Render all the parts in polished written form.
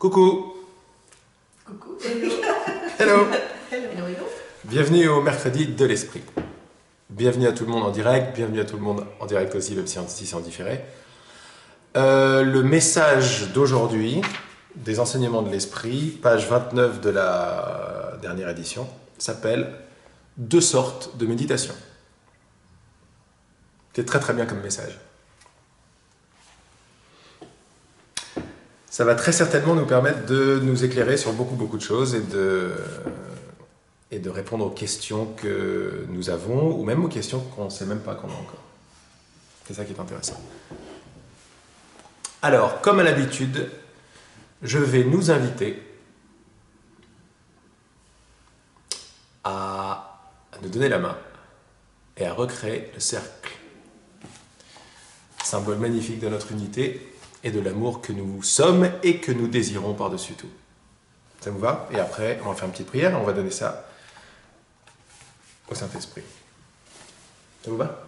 Coucou. Coucou. Hello. Hello, hello. Bienvenue au mercredi de l'esprit. Bienvenue à tout le monde en direct, bienvenue à tout le monde en direct aussi, même si c'est en différé. Le message d'aujourd'hui, des enseignements de l'esprit, page 29 de la dernière édition, s'appelle « Deux sortes de méditation ». C'est très très bien comme message. Ça va très certainement nous permettre de nous éclairer sur beaucoup de choses et de répondre aux questions que nous avons, ou même aux questions qu'on ne sait même pas qu'on a encore. C'est ça qui est intéressant. Alors, comme à l'habitude, je vais nous inviter à nous donner la main et à recréer le cercle. Symbole magnifique de notre unité et de l'amour que nous sommes et que nous désirons par-dessus tout. Ça vous va? Et après, on va faire une petite prière et on va donner ça au Saint-Esprit. Ça vous va?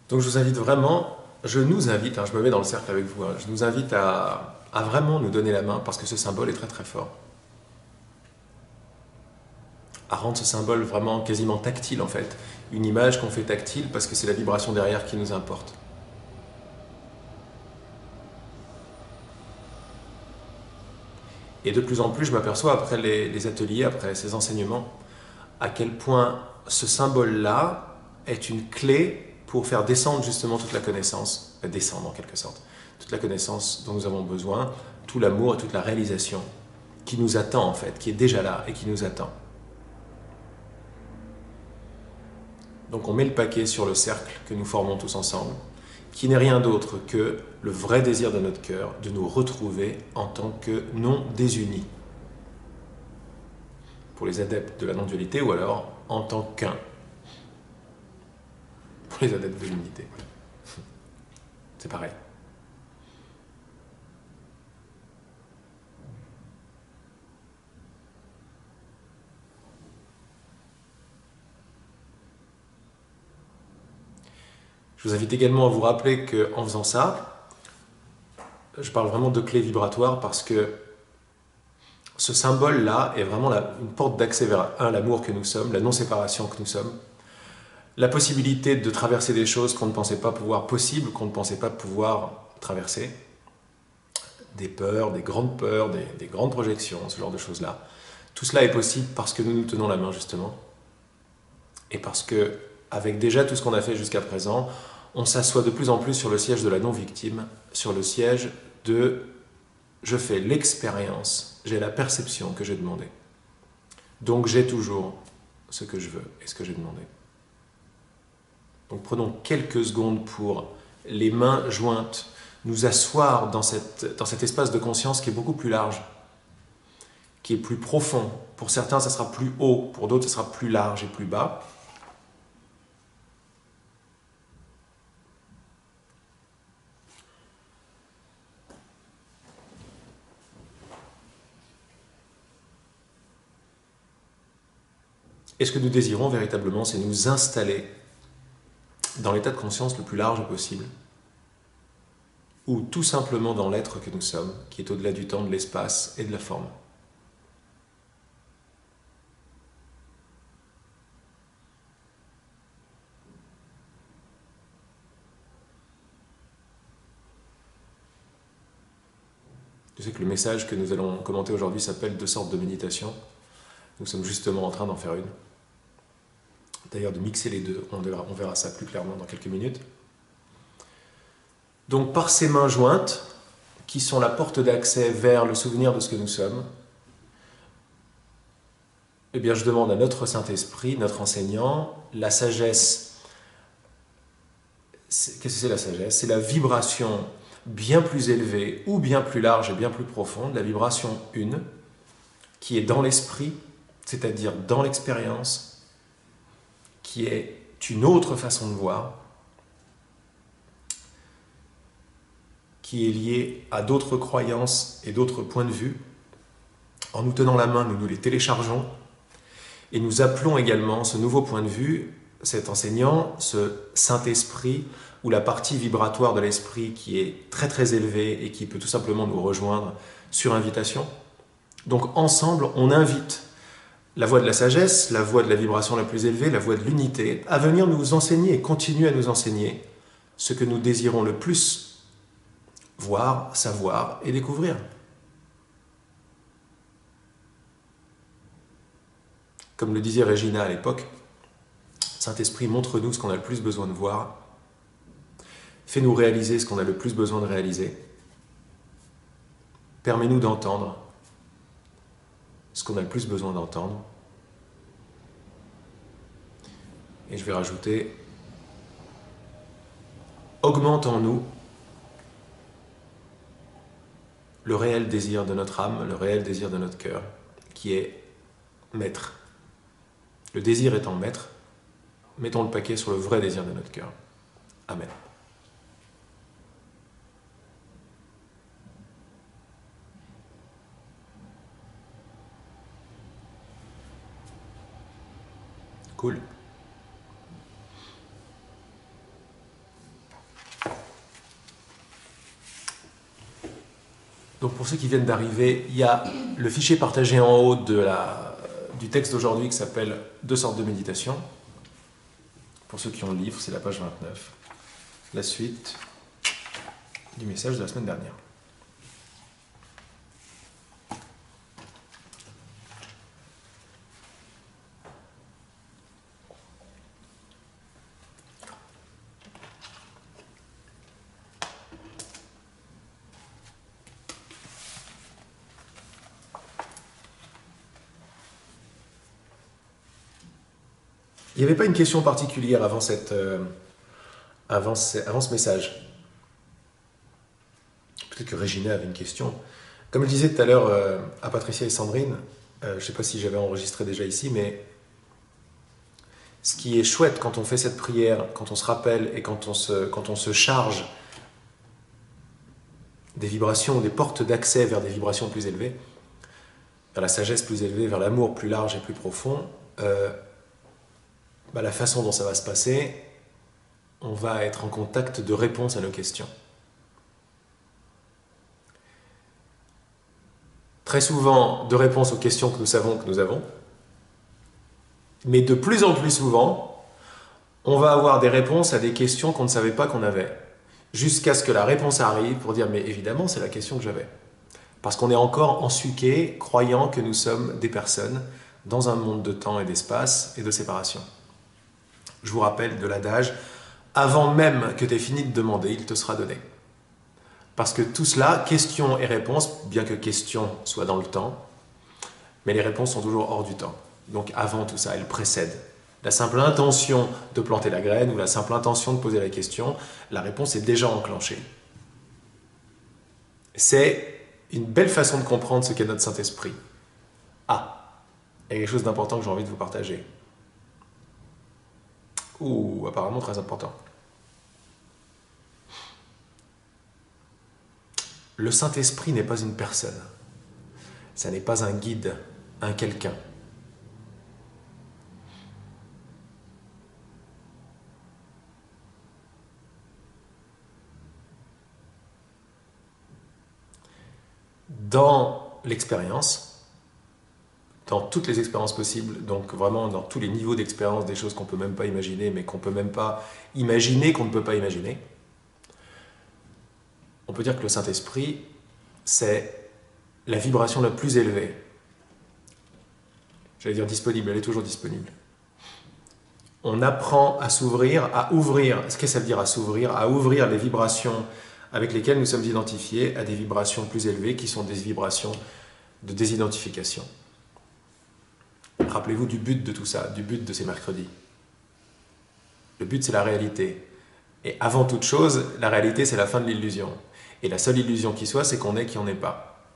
Donc je vous invite vraiment, je nous invite, je me mets dans le cercle avec vous, je nous invite à vraiment nous donner la main parce que ce symbole est très très fort. À rendre ce symbole vraiment quasiment tactile en fait. Une image qu'on fait tactile parce que c'est la vibration derrière qui nous importe. Et de plus en plus, je m'aperçois après les ateliers, après ces enseignements, à quel point ce symbole-là est une clé pour faire descendre justement toute la connaissance, descendre en quelque sorte, toute la connaissance dont nous avons besoin, tout l'amour et toute la réalisation qui nous attend en fait, qui est déjà là et qui nous attend. Donc on met le paquet sur le cercle que nous formons tous ensemble, qui n'est rien d'autre que le vrai désir de notre cœur de nous retrouver en tant que non désunis. Pour les adeptes de la non-dualité ou alors en tant qu'un. Pour les adeptes de l'unité. C'est pareil. Je vous invite également à vous rappeler qu'en faisant ça, je parle vraiment de clé vibratoire parce que ce symbole-là est vraiment une porte d'accès vers l'amour que nous sommes, la non-séparation que nous sommes, la possibilité de traverser des choses qu'on ne pensait pas pouvoir possibles, qu'on ne pensait pas pouvoir traverser, des peurs, des grandes projections, ce genre de choses-là. Tout cela est possible parce que nous nous tenons la main justement, et parce que avec déjà tout ce qu'on a fait jusqu'à présent, on s'assoit de plus en plus sur le siège de la non-victime, sur le siège de « je fais l'expérience, j'ai la perception que j'ai demandé. Donc j'ai toujours ce que je veux et ce que j'ai demandé. » Donc prenons quelques secondes pour, les mains jointes, nous asseoir dans cet espace de conscience qui est beaucoup plus large, qui est plus profond. Pour certains, ça sera plus haut, pour d'autres, ça sera plus large et plus bas. Et ce que nous désirons véritablement, c'est nous installer dans l'état de conscience le plus large possible, ou tout simplement dans l'être que nous sommes, qui est au-delà du temps, de l'espace et de la forme. Je sais que le message que nous allons commenter aujourd'hui s'appelle « Deux sortes de méditation ». Nous sommes justement en train d'en faire une. D'ailleurs, de mixer les deux, on verra ça plus clairement dans quelques minutes. Donc, par ces mains jointes, qui sont la porte d'accès vers le souvenir de ce que nous sommes, eh bien, je demande à notre Saint-Esprit, notre enseignant, la sagesse Qu'est-ce que c'est la sagesse? C'est la vibration bien plus élevée ou bien plus large et bien plus profonde, la vibration 1, qui est dans l'esprit, c'est-à-dire dans l'expérience, qui est une autre façon de voir, qui est liée à d'autres croyances et d'autres points de vue. En nous tenant la main, nous nous les téléchargeons et nous appelons également ce nouveau point de vue, cet enseignant, ce Saint-Esprit, ou la partie vibratoire de l'esprit qui est très très élevée et qui peut tout simplement nous rejoindre sur invitation. Donc ensemble, on invite la voix de la sagesse, la voix de la vibration la plus élevée, la voix de l'unité, à venir nous enseigner et continuer à nous enseigner ce que nous désirons le plus voir, savoir et découvrir. Comme le disait Regina à l'époque, Saint-Esprit, montre-nous ce qu'on a le plus besoin de voir, fais-nous réaliser ce qu'on a le plus besoin de réaliser, permets-nous d'entendre ce qu'on a le plus besoin d'entendre. Et je vais rajouter, augmente en nous le réel désir de notre âme, le réel désir de notre cœur, qui est maître. Le désir étant maître, mettons le paquet sur le vrai désir de notre cœur. Amen. Cool. Donc pour ceux qui viennent d'arriver, il y a le fichier partagé en haut du texte d'aujourd'hui qui s'appelle « 2 sortes de méditation ». Pour ceux qui ont le livre, c'est la page 29. La suite du message de la semaine dernière. Il n'y avait pas une question particulière avant ce message. Peut-être que Regina avait une question. Comme je disais tout à l'heure à Patricia et Sandrine, je ne sais pas si j'avais enregistré déjà ici, mais ce qui est chouette quand on fait cette prière, quand on se rappelle et quand on se charge des vibrations, des portes d'accès vers des vibrations plus élevées, vers la sagesse plus élevée, vers l'amour plus large et plus profond, la façon dont ça va se passer, on va être en contact de réponse à nos questions. Très souvent, de réponses aux questions que nous savons que nous avons, mais de plus en plus souvent, on va avoir des réponses à des questions qu'on ne savait pas qu'on avait, jusqu'à ce que la réponse arrive pour dire « mais évidemment, c'est la question que j'avais ». Parce qu'on est encore ensuqué, croyant que nous sommes des personnes dans un monde de temps et d'espace et de séparation. Je vous rappelle de l'adage, avant même que tu aies fini de demander, il te sera donné. Parce que tout cela, questions et réponses, bien que questions soient dans le temps, mais les réponses sont toujours hors du temps. Donc avant tout ça, elles précèdent. La simple intention de planter la graine ou la simple intention de poser la question, la réponse est déjà enclenchée. C'est une belle façon de comprendre ce qu'est notre Saint-Esprit. Ah, il y a quelque chose d'important que j'ai envie de vous partager. Ouh, apparemment très important. Le Saint-Esprit n'est pas une personne. Ça n'est pas un guide, un quelqu'un. Dans l'expérience, dans toutes les expériences possibles, donc vraiment dans tous les niveaux d'expérience, des choses qu'on ne peut même pas imaginer, mais qu'on ne peut même pas imaginer, qu'on ne peut pas imaginer, on peut dire que le Saint-Esprit, c'est la vibration la plus élevée. J'allais dire disponible, elle est toujours disponible. On apprend à s'ouvrir, à ouvrir, ce que ça veut dire à s'ouvrir, à ouvrir les vibrations avec lesquelles nous sommes identifiés à des vibrations plus élevées qui sont des vibrations de désidentification. Rappelez-vous du but de tout ça, du but de ces mercredis. Le but, c'est la réalité. Et avant toute chose, la réalité, c'est la fin de l'illusion. Et la seule illusion qui soit, c'est qu'on est qui on n'est pas.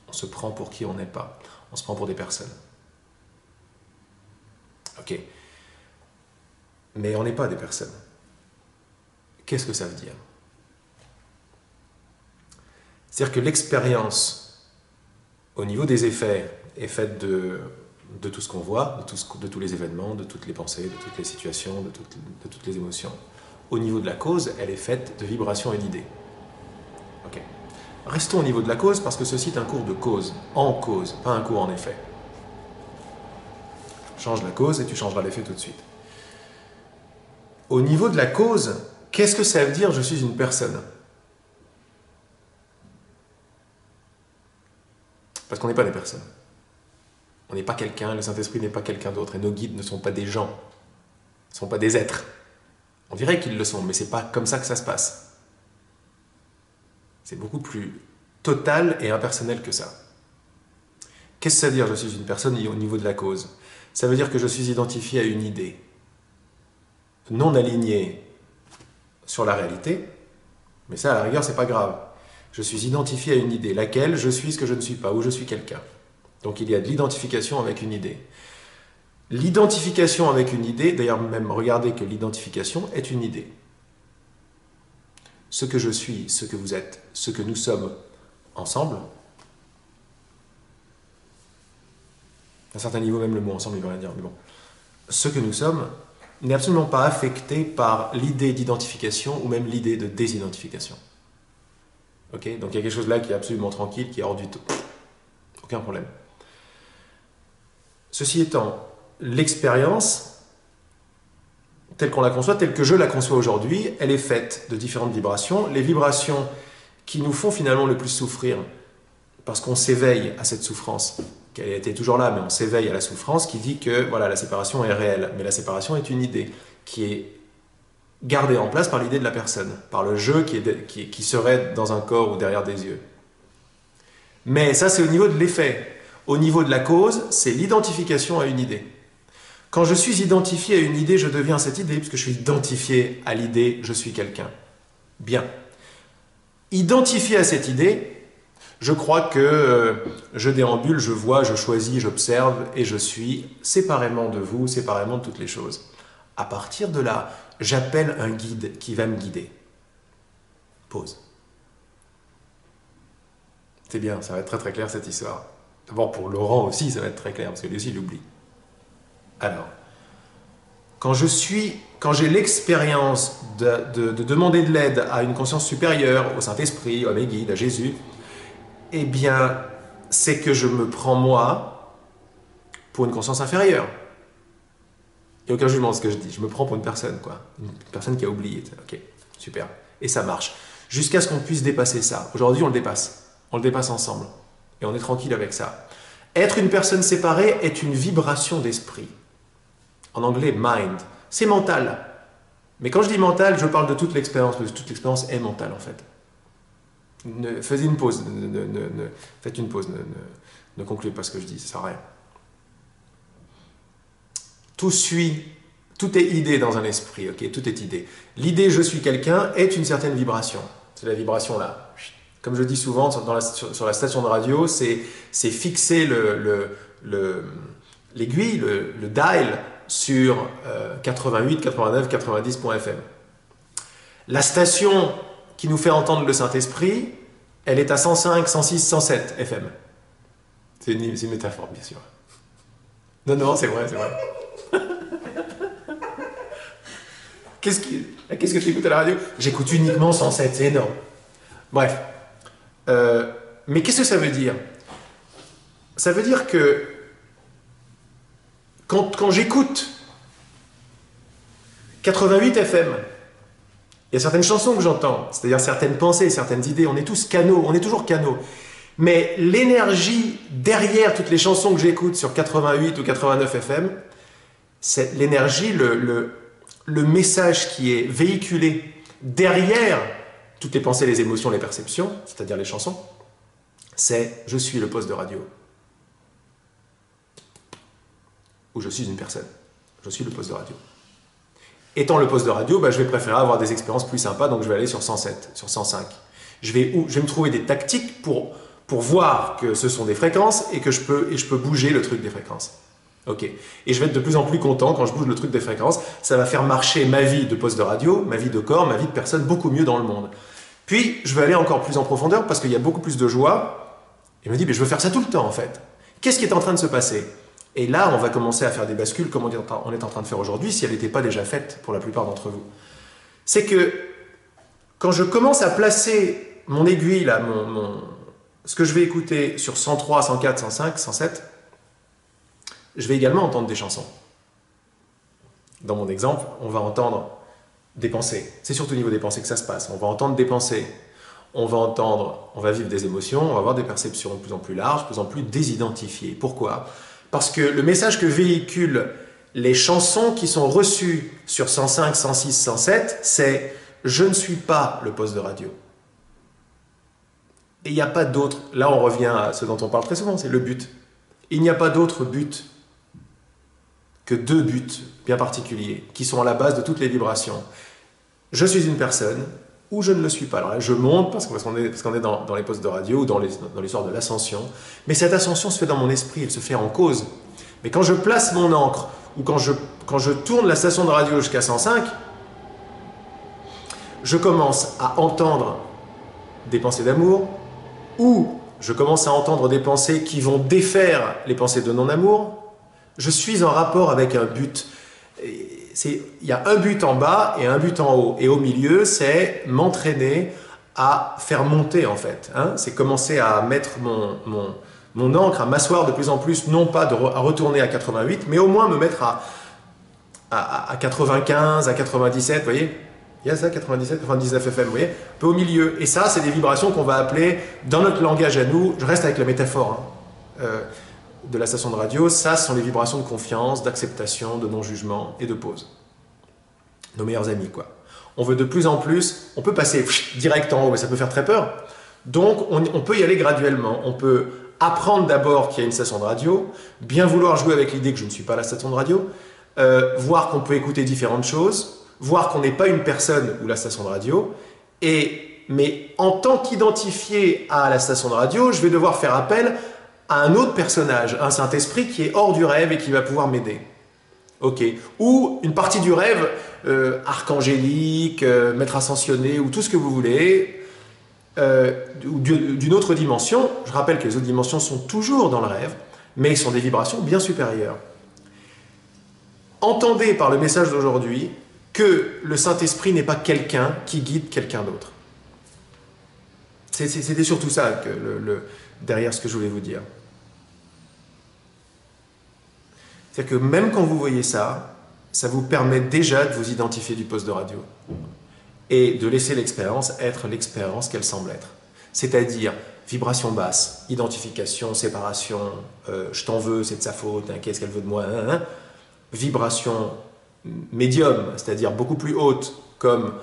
On se prend pour qui on n'est pas. On se prend pour des personnes. Ok. Mais on n'est pas des personnes. Qu'est-ce que ça veut dire? C'est-à-dire que l'expérience, au niveau des effets, est faite de tout ce qu'on voit, de tous les événements, de toutes les pensées, de toutes les situations, de toutes les émotions. Au niveau de la cause, elle est faite de vibrations et d'idées. Ok. Restons au niveau de la cause parce que ceci est un cours de cause, en cause, pas un cours en effet. Change la cause et tu changeras l'effet tout de suite. Au niveau de la cause, qu'est-ce que ça veut dire je suis une personne? Parce qu'on n'est pas des personnes. On n'est pas quelqu'un, le Saint-Esprit n'est pas quelqu'un d'autre, et nos guides ne sont pas des gens, ne sont pas des êtres. On dirait qu'ils le sont, mais c'est pas comme ça que ça se passe. C'est beaucoup plus total et impersonnel que ça. Qu'est-ce que ça veut dire je suis une personne au niveau de la cause? Ça veut dire que je suis identifié à une idée, non alignée sur la réalité, mais ça à la rigueur c'est pas grave. Je suis identifié à une idée, laquelle je suis ce que je ne suis pas, ou je suis quelqu'un. Donc il y a de l'identification avec une idée. L'identification avec une idée, d'ailleurs même regardez que l'identification est une idée. Ce que je suis, ce que vous êtes, ce que nous sommes ensemble, à un certain niveau même le mot ensemble il ne veut rien dire, mais bon. Ce que nous sommes n'est absolument pas affecté par l'idée d'identification ou même l'idée de désidentification. Okay, donc il y a quelque chose là qui est absolument tranquille, qui est hors du tout. Aucun problème. Ceci étant, l'expérience, telle qu'on la conçoit, telle que je la conçois aujourd'hui, elle est faite de différentes vibrations. Les vibrations qui nous font finalement le plus souffrir, parce qu'on s'éveille à cette souffrance, qu'elle était toujours là, mais on s'éveille à la souffrance, qui dit que voilà, la séparation est réelle. Mais la séparation est une idée qui est gardée en place par l'idée de la personne, par le jeu qui serait dans un corps ou derrière des yeux. Mais ça, c'est au niveau de l'effet. Au niveau de la cause, c'est l'identification à une idée. Quand je suis identifié à une idée, je deviens cette idée, puisque je suis identifié à l'idée, je suis quelqu'un. Bien. Identifié à cette idée, je crois que je déambule, je vois, je choisis, j'observe, et je suis séparément de vous, séparément de toutes les choses. À partir de là, j'appelle un guide qui va me guider. Pause. C'est bien, ça va être très très clair cette histoire. D'abord pour Laurent aussi, ça va être très clair, parce que lui aussi il oublie. Alors, quand j'ai l'expérience de demander de l'aide à une conscience supérieure, au Saint-Esprit, à mes guides, à Jésus, eh bien, c'est que je me prends moi pour une conscience inférieure. Il n'y a aucun jugement de ce que je dis. Je me prends pour une personne, quoi. Une personne qui a oublié. Ok, super. Et ça marche. Jusqu'à ce qu'on puisse dépasser ça. Aujourd'hui, on le dépasse. On le dépasse ensemble. Et on est tranquille avec ça. Être une personne séparée est une vibration d'esprit. En anglais, mind. C'est mental. Mais quand je dis mental, je parle de toute l'expérience, parce que toute l'expérience est mentale, en fait. Faites une pause. Faites une pause. Ne concluez pas ce que je dis, ça sert à rien. Tout est idée dans un esprit, ok? Tout est idée. L'idée « je suis quelqu'un » est une certaine vibration. C'est la vibration là. Comme je dis souvent sur la station de radio, c'est fixer l'aiguille, le dial sur 88, 89, 90.fm. La station qui nous fait entendre le Saint-Esprit, elle est à 105, 106, 107 FM. C'est une métaphore, bien sûr. Non, c'est vrai, c'est vrai. Qu'est-ce que tu écoutes à la radio? J'écoute uniquement 107, c'est énorme. Bref. Mais qu'est-ce que ça veut dire? Ça veut dire que quand j'écoute 88 FM, il y a certaines chansons que j'entends, c'est-à-dire certaines pensées, certaines idées, on est tous canaux, on est toujours canaux. Mais l'énergie derrière toutes les chansons que j'écoute sur 88 ou 89 FM, c'est l'énergie, le message qui est véhiculé derrière toutes les pensées, les émotions, les perceptions, c'est-à-dire les chansons, c'est « je suis le poste de radio » ou « je suis une personne ». Je suis le poste de radio. Étant le poste de radio, je vais préférer avoir des expériences plus sympas, donc je vais aller sur 107, sur 105. Je vais me trouver des tactiques pour voir que ce sont des fréquences et que je peux bouger le truc des fréquences. Ok. Et je vais être de plus en plus content quand je bouge le truc des fréquences. Ça va faire marcher ma vie de poste de radio, ma vie de corps, ma vie de personne beaucoup mieux dans le monde. Puis, je vais aller encore plus en profondeur parce qu'il y a beaucoup plus de joie. Et je me dis, je veux faire ça tout le temps en fait. Qu'est-ce qui est en train de se passer? Et là, on va commencer à faire des bascules comme on est en train de faire aujourd'hui, si elle n'était pas déjà faite pour la plupart d'entre vous. C'est que quand je commence à placer mon aiguille, là, ce que je vais écouter sur 103, 104, 105, 107, je vais également entendre des chansons. Dans mon exemple, on va entendre des pensées. C'est surtout au niveau des pensées que ça se passe. On va entendre des pensées. On va vivre des émotions, on va avoir des perceptions de plus en plus larges, de plus en plus désidentifiées. Pourquoi? Parce que le message que véhiculent les chansons qui sont reçues sur 105, 106, 107, c'est « Je ne suis pas le poste de radio ». Et il n'y a pas d'autre. Là, on revient à ce dont on parle très souvent, c'est le but. Il n'y a pas d'autre but que deux buts bien particuliers qui sont à la base de toutes les vibrations. Je suis une personne ou je ne le suis pas. Alors là, je monte parce qu'on est dans les postes de radio ou dans l'histoire de l'ascension. Mais cette ascension se fait dans mon esprit, elle se fait en cause. Mais quand je place mon encre ou quand je tourne la station de radio jusqu'à 105, je commence à entendre des pensées d'amour ou je commence à entendre des pensées qui vont défaire les pensées de non-amour. Je suis en rapport avec un but. Il y a un but en bas et un but en haut. Et au milieu, c'est m'entraîner à faire monter, en fait. C'est commencer à mettre mon encre, à m'asseoir de plus en plus, non pas à retourner à 88, mais au moins me mettre à 95, à 97, vous voyez? Il y a ça, 97, 99 FM, vous voyez? Un peu au milieu. Et ça, c'est des vibrations qu'on va appeler, dans notre langage à nous, je reste avec la métaphore, de la station de radio, ça, ce sont les vibrations de confiance, d'acceptation, de non-jugement et de pause. Nos meilleurs amis, quoi. On veut de plus en plus, on peut passer direct en haut, mais ça peut faire très peur. Donc, on peut y aller graduellement. On peut apprendre d'abord qu'il y a une station de radio, bien vouloir jouer avec l'idée que je ne suis pas la station de radio, voir qu'on peut écouter différentes choses, voir qu'on n'est pas une personne ou la station de radio, mais en tant qu'identifié à la station de radio, je vais devoir faire appel à un autre personnage, un Saint-Esprit qui est hors du rêve et qui va pouvoir m'aider. Ok. Ou une partie du rêve, archangélique, maître ascensionné, ou tout ce que vous voulez, ou d'une autre dimension. Je rappelle que les autres dimensions sont toujours dans le rêve, mais ils sont des vibrations bien supérieures. Entendez par le message d'aujourd'hui que le Saint-Esprit n'est pas quelqu'un qui guide quelqu'un d'autre. C'était surtout ça que derrière ce que je voulais vous dire. C'est-à-dire que même quand vous voyez ça, ça vous permet déjà de vous identifier du poste de radio et de laisser l'expérience être l'expérience qu'elle semble être. C'est-à-dire vibration basse, identification, séparation, je t'en veux, c'est de sa faute, qu'est-ce qu'elle veut de moi, vibration médium, c'est-à-dire beaucoup plus haute, comme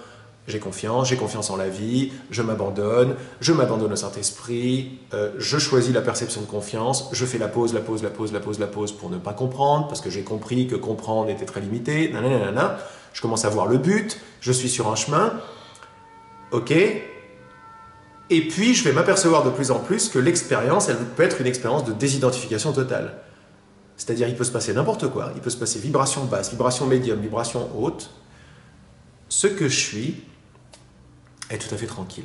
j'ai confiance en la vie, je m'abandonne au Saint-Esprit, je choisis la perception de confiance, je fais la pause pour ne pas comprendre, parce que j'ai compris que comprendre était très limité, nanana, je commence à voir le but, je suis sur un chemin, ok, et puis je vais m'apercevoir de plus en plus que l'expérience, elle peut être une expérience de désidentification totale. C'est-à-dire, il peut se passer n'importe quoi, il peut se passer vibration basse, vibration médium, vibration haute, ce que je suis est tout à fait tranquille.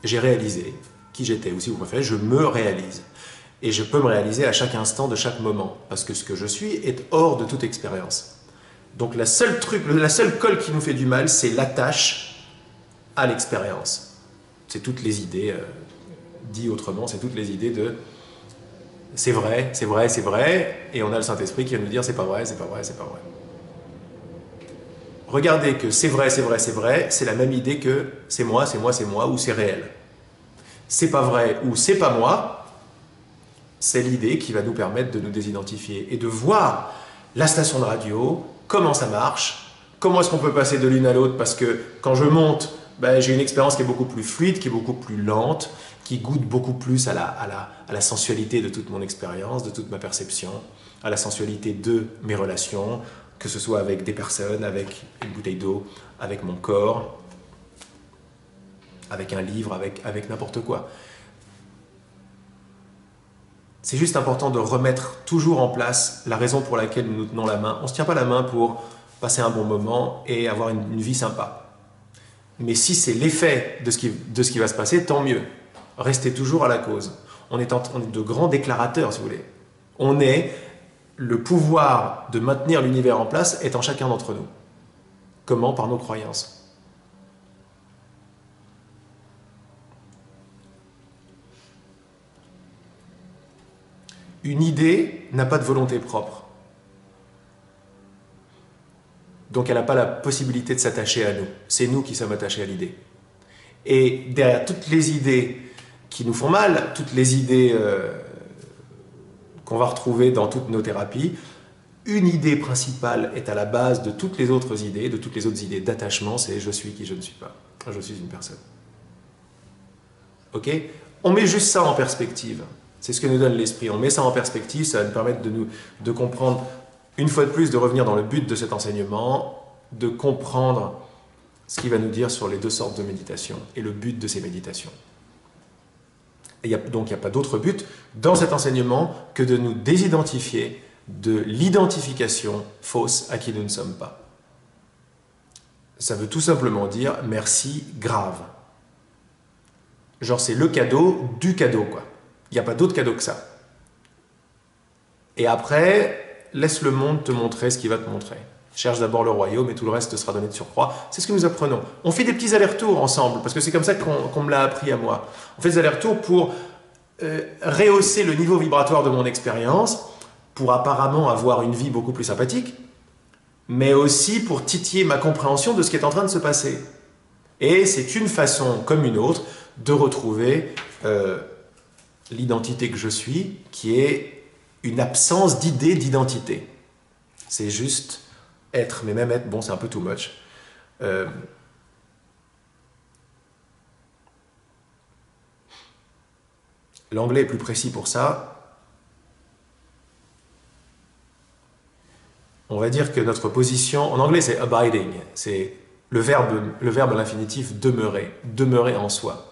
J'ai réalisé qui j'étais, ou si vous préférez, je me réalise. Et je peux me réaliser à chaque instant de chaque moment, parce que ce que je suis est hors de toute expérience. Donc la seule colle qui nous fait du mal, c'est l'attache à l'expérience. C'est toutes les idées, dit autrement, c'est toutes les idées de c'est vrai, c'est vrai, c'est vrai, et on a le Saint-Esprit qui va nous dire c'est pas vrai, c'est pas vrai, c'est pas vrai. Regardez que c'est vrai, c'est vrai, c'est vrai, c'est la même idée que c'est moi, c'est moi, c'est moi, ou c'est réel. C'est pas vrai ou c'est pas moi, c'est l'idée qui va nous permettre de nous désidentifier et de voir la station de radio, comment ça marche, comment est-ce qu'on peut passer de l'une à l'autre, parce que quand je monte, j'ai une expérience qui est beaucoup plus fluide, qui est beaucoup plus lente, qui goûte beaucoup plus à la sensualité de toute mon expérience, de toute ma perception. à la sensualité de mes relations, que ce soit avec des personnes, avec une bouteille d'eau, avec mon corps, avec un livre, avec n'importe quoi. C'est juste important de remettre toujours en place la raison pour laquelle nous nous tenons la main. On ne se tient pas la main pour passer un bon moment et avoir une vie sympa. Mais si c'est l'effet de ce qui va se passer, tant mieux. Restez toujours à la cause. On est de grands déclarateurs, si vous voulez. On est le pouvoir de maintenir l'univers en place est en chacun d'entre nous. Comment? Par nos croyances. Une idée n'a pas de volonté propre. Donc elle n'a pas la possibilité de s'attacher à nous. C'est nous qui sommes attachés à l'idée. Et derrière toutes les idées qui nous font mal, toutes les idées qu'on va retrouver dans toutes nos thérapies, une idée principale est à la base de toutes les autres idées, d'attachement, c'est « je suis qui je ne suis pas ». Je suis une personne. Ok? On met juste ça en perspective. C'est ce que nous donne l'esprit. On met ça en perspective, ça va nous permettre de comprendre, une fois de plus, de revenir dans le but de cet enseignement, de comprendre ce qu'il va nous dire sur les deux sortes de méditation et le but de ces méditations. Donc il n'y a pas d'autre but dans cet enseignement que de nous désidentifier de l'identification fausse à qui nous ne sommes pas. Ça veut tout simplement dire merci grave. Genre c'est le cadeau du cadeau, quoi. Il n'y a pas d'autre cadeau que ça. Et après, laisse le monde te montrer ce qu'il va te montrer. Cherche d'abord le royaume et tout le reste te sera donné de surcroît. C'est ce que nous apprenons. On fait des petits allers-retours ensemble, parce que c'est comme ça qu'on me l'a appris à moi. On fait des allers-retours pour rehausser le niveau vibratoire de mon expérience, pour apparemment avoir une vie beaucoup plus sympathique, mais aussi pour titiller ma compréhension de ce qui est en train de se passer. Et c'est une façon, comme une autre, de retrouver l'identité que je suis, qui est une absence d'idée d'identité. C'est juste être, mais même être, bon, c'est un peu too much. L'anglais est plus précis pour ça. On va dire que notre position, en anglais c'est abiding, c'est le verbe à l'infinitif demeurer, demeurer en soi.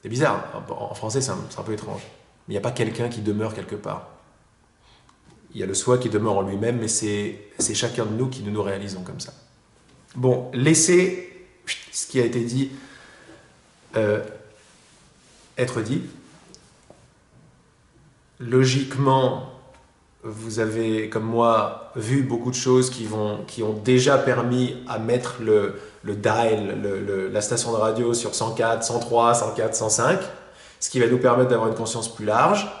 C'est bizarre, en français c'est un peu étrange. Mais il n'y a pas quelqu'un qui demeure quelque part. Il y a le soi qui demeure en lui-même, mais c'est chacun de nous qui nous réalisons comme ça. Bon, laissez ce qui a été dit être dit. Logiquement, vous avez, comme moi, vu beaucoup de choses qui ont déjà permis à mettre le dial, la station de radio sur 104, 103, 104, 105, ce qui va nous permettre d'avoir une conscience plus large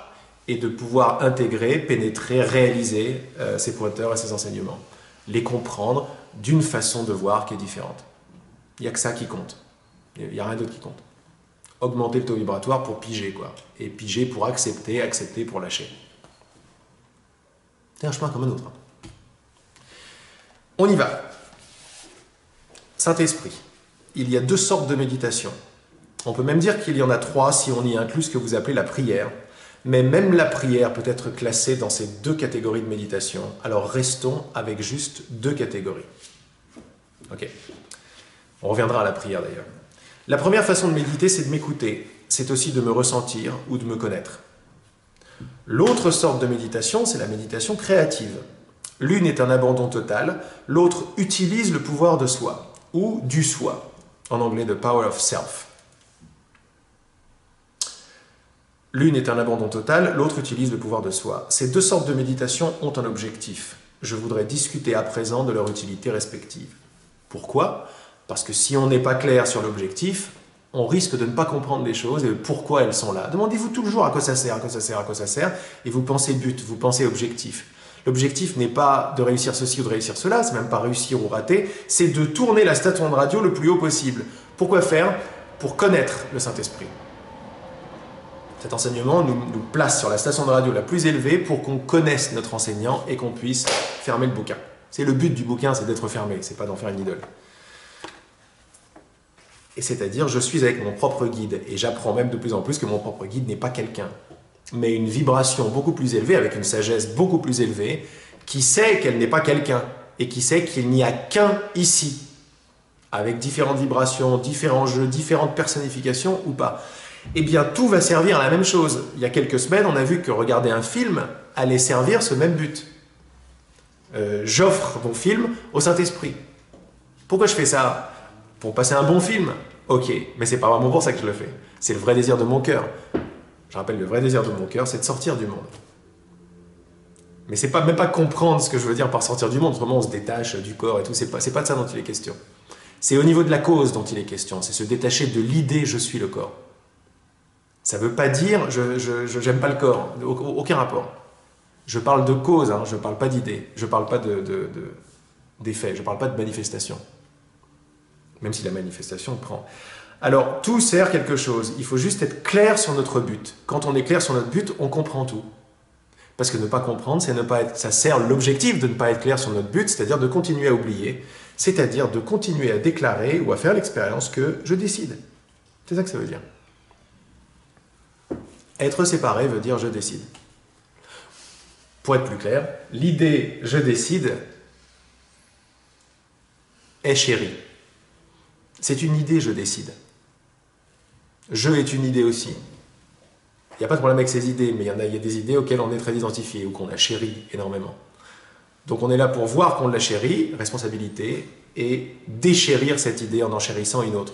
et de pouvoir intégrer, pénétrer, réaliser ces pointeurs et ces enseignements. Les comprendre d'une façon de voir qui est différente. Il n'y a que ça qui compte. Il n'y a rien d'autre qui compte. Augmenter le taux vibratoire pour piger, quoi. Et piger pour accepter, accepter pour lâcher. C'est un chemin comme un autre. On y va. Saint-Esprit. Il y a deux sortes de méditation. On peut même dire qu'il y en a trois si on y inclut ce que vous appelez la prière. Mais même la prière peut être classée dans ces deux catégories de méditation. Alors restons avec juste deux catégories. Ok. On reviendra à la prière d'ailleurs. La première façon de méditer, c'est de m'écouter. C'est aussi de me ressentir ou de me connaître. L'autre sorte de méditation, c'est la méditation créative. L'une est un abandon total, l'autre utilise le pouvoir de soi, ou du soi, en anglais the power of self. L'une est un abandon total, l'autre utilise le pouvoir de soi. Ces deux sortes de méditation ont un objectif. Je voudrais discuter à présent de leur utilité respective. Pourquoi ? Parce que si on n'est pas clair sur l'objectif, on risque de ne pas comprendre les choses et pourquoi elles sont là. Demandez-vous toujours à quoi ça sert, à quoi ça sert, à quoi ça sert, et vous pensez but, vous pensez objectif. L'objectif n'est pas de réussir ceci ou de réussir cela, c'est même pas réussir ou rater, c'est de tourner la station de radio le plus haut possible. Pourquoi faire ? Pour connaître le Saint-Esprit. Cet enseignement nous place sur la station de radio la plus élevée pour qu'on connaisse notre enseignant et qu'on puisse fermer le bouquin. C'est le but du bouquin, c'est d'être fermé, c'est pas d'en faire une idole. Et c'est-à-dire, je suis avec mon propre guide, et j'apprends même de plus en plus que mon propre guide n'est pas quelqu'un. mais une vibration beaucoup plus élevée, avec une sagesse beaucoup plus élevée, qui sait qu'elle n'est pas quelqu'un, et qui sait qu'il n'y a qu'un ici, avec différentes vibrations, différents jeux, différentes personnifications ou pas. Eh bien, tout va servir à la même chose. Il y a quelques semaines, on a vu que regarder un film allait servir ce même but. J'offre mon film au Saint-Esprit. Pourquoi je fais ça? Pour passer un bon film. Ok, mais c'est pas vraiment pour ça que je le fais. C'est le vrai désir de mon cœur. Je rappelle, le vrai désir de mon cœur, c'est de sortir du monde. Mais c'est pas, même pas comprendre ce que je veux dire par sortir du monde, autrement on se détache du corps et tout, c'est pas de ça dont il est question. C'est au niveau de la cause dont il est question, c'est se détacher de l'idée « je suis le corps ». Ça veut pas dire « j'aime pas le corps », aucun rapport. Je parle de cause, hein, je parle pas d'idée, je parle pas d'effet, je parle pas de manifestation. Même si la manifestation prend. Alors, tout sert quelque chose, il faut juste être clair sur notre but. Quand on est clair sur notre but, on comprend tout. Parce que ne pas comprendre, c'est ne pas être, ça sert l'objectif de ne pas être clair sur notre but, c'est-à-dire de continuer à oublier, c'est-à-dire de continuer à déclarer ou à faire l'expérience que je décide. C'est ça que ça veut dire. Être séparé veut dire je décide. Pour être plus clair, l'idée je décide est chérie. C'est une idée je décide. Je est une idée aussi. Il n'y a pas de problème avec ces idées, mais il y a des idées auxquelles on est très identifié ou qu'on a chéri énormément. Donc on est là pour voir qu'on l'a chéri, responsabilité, et déchérir cette idée en chérissant une autre.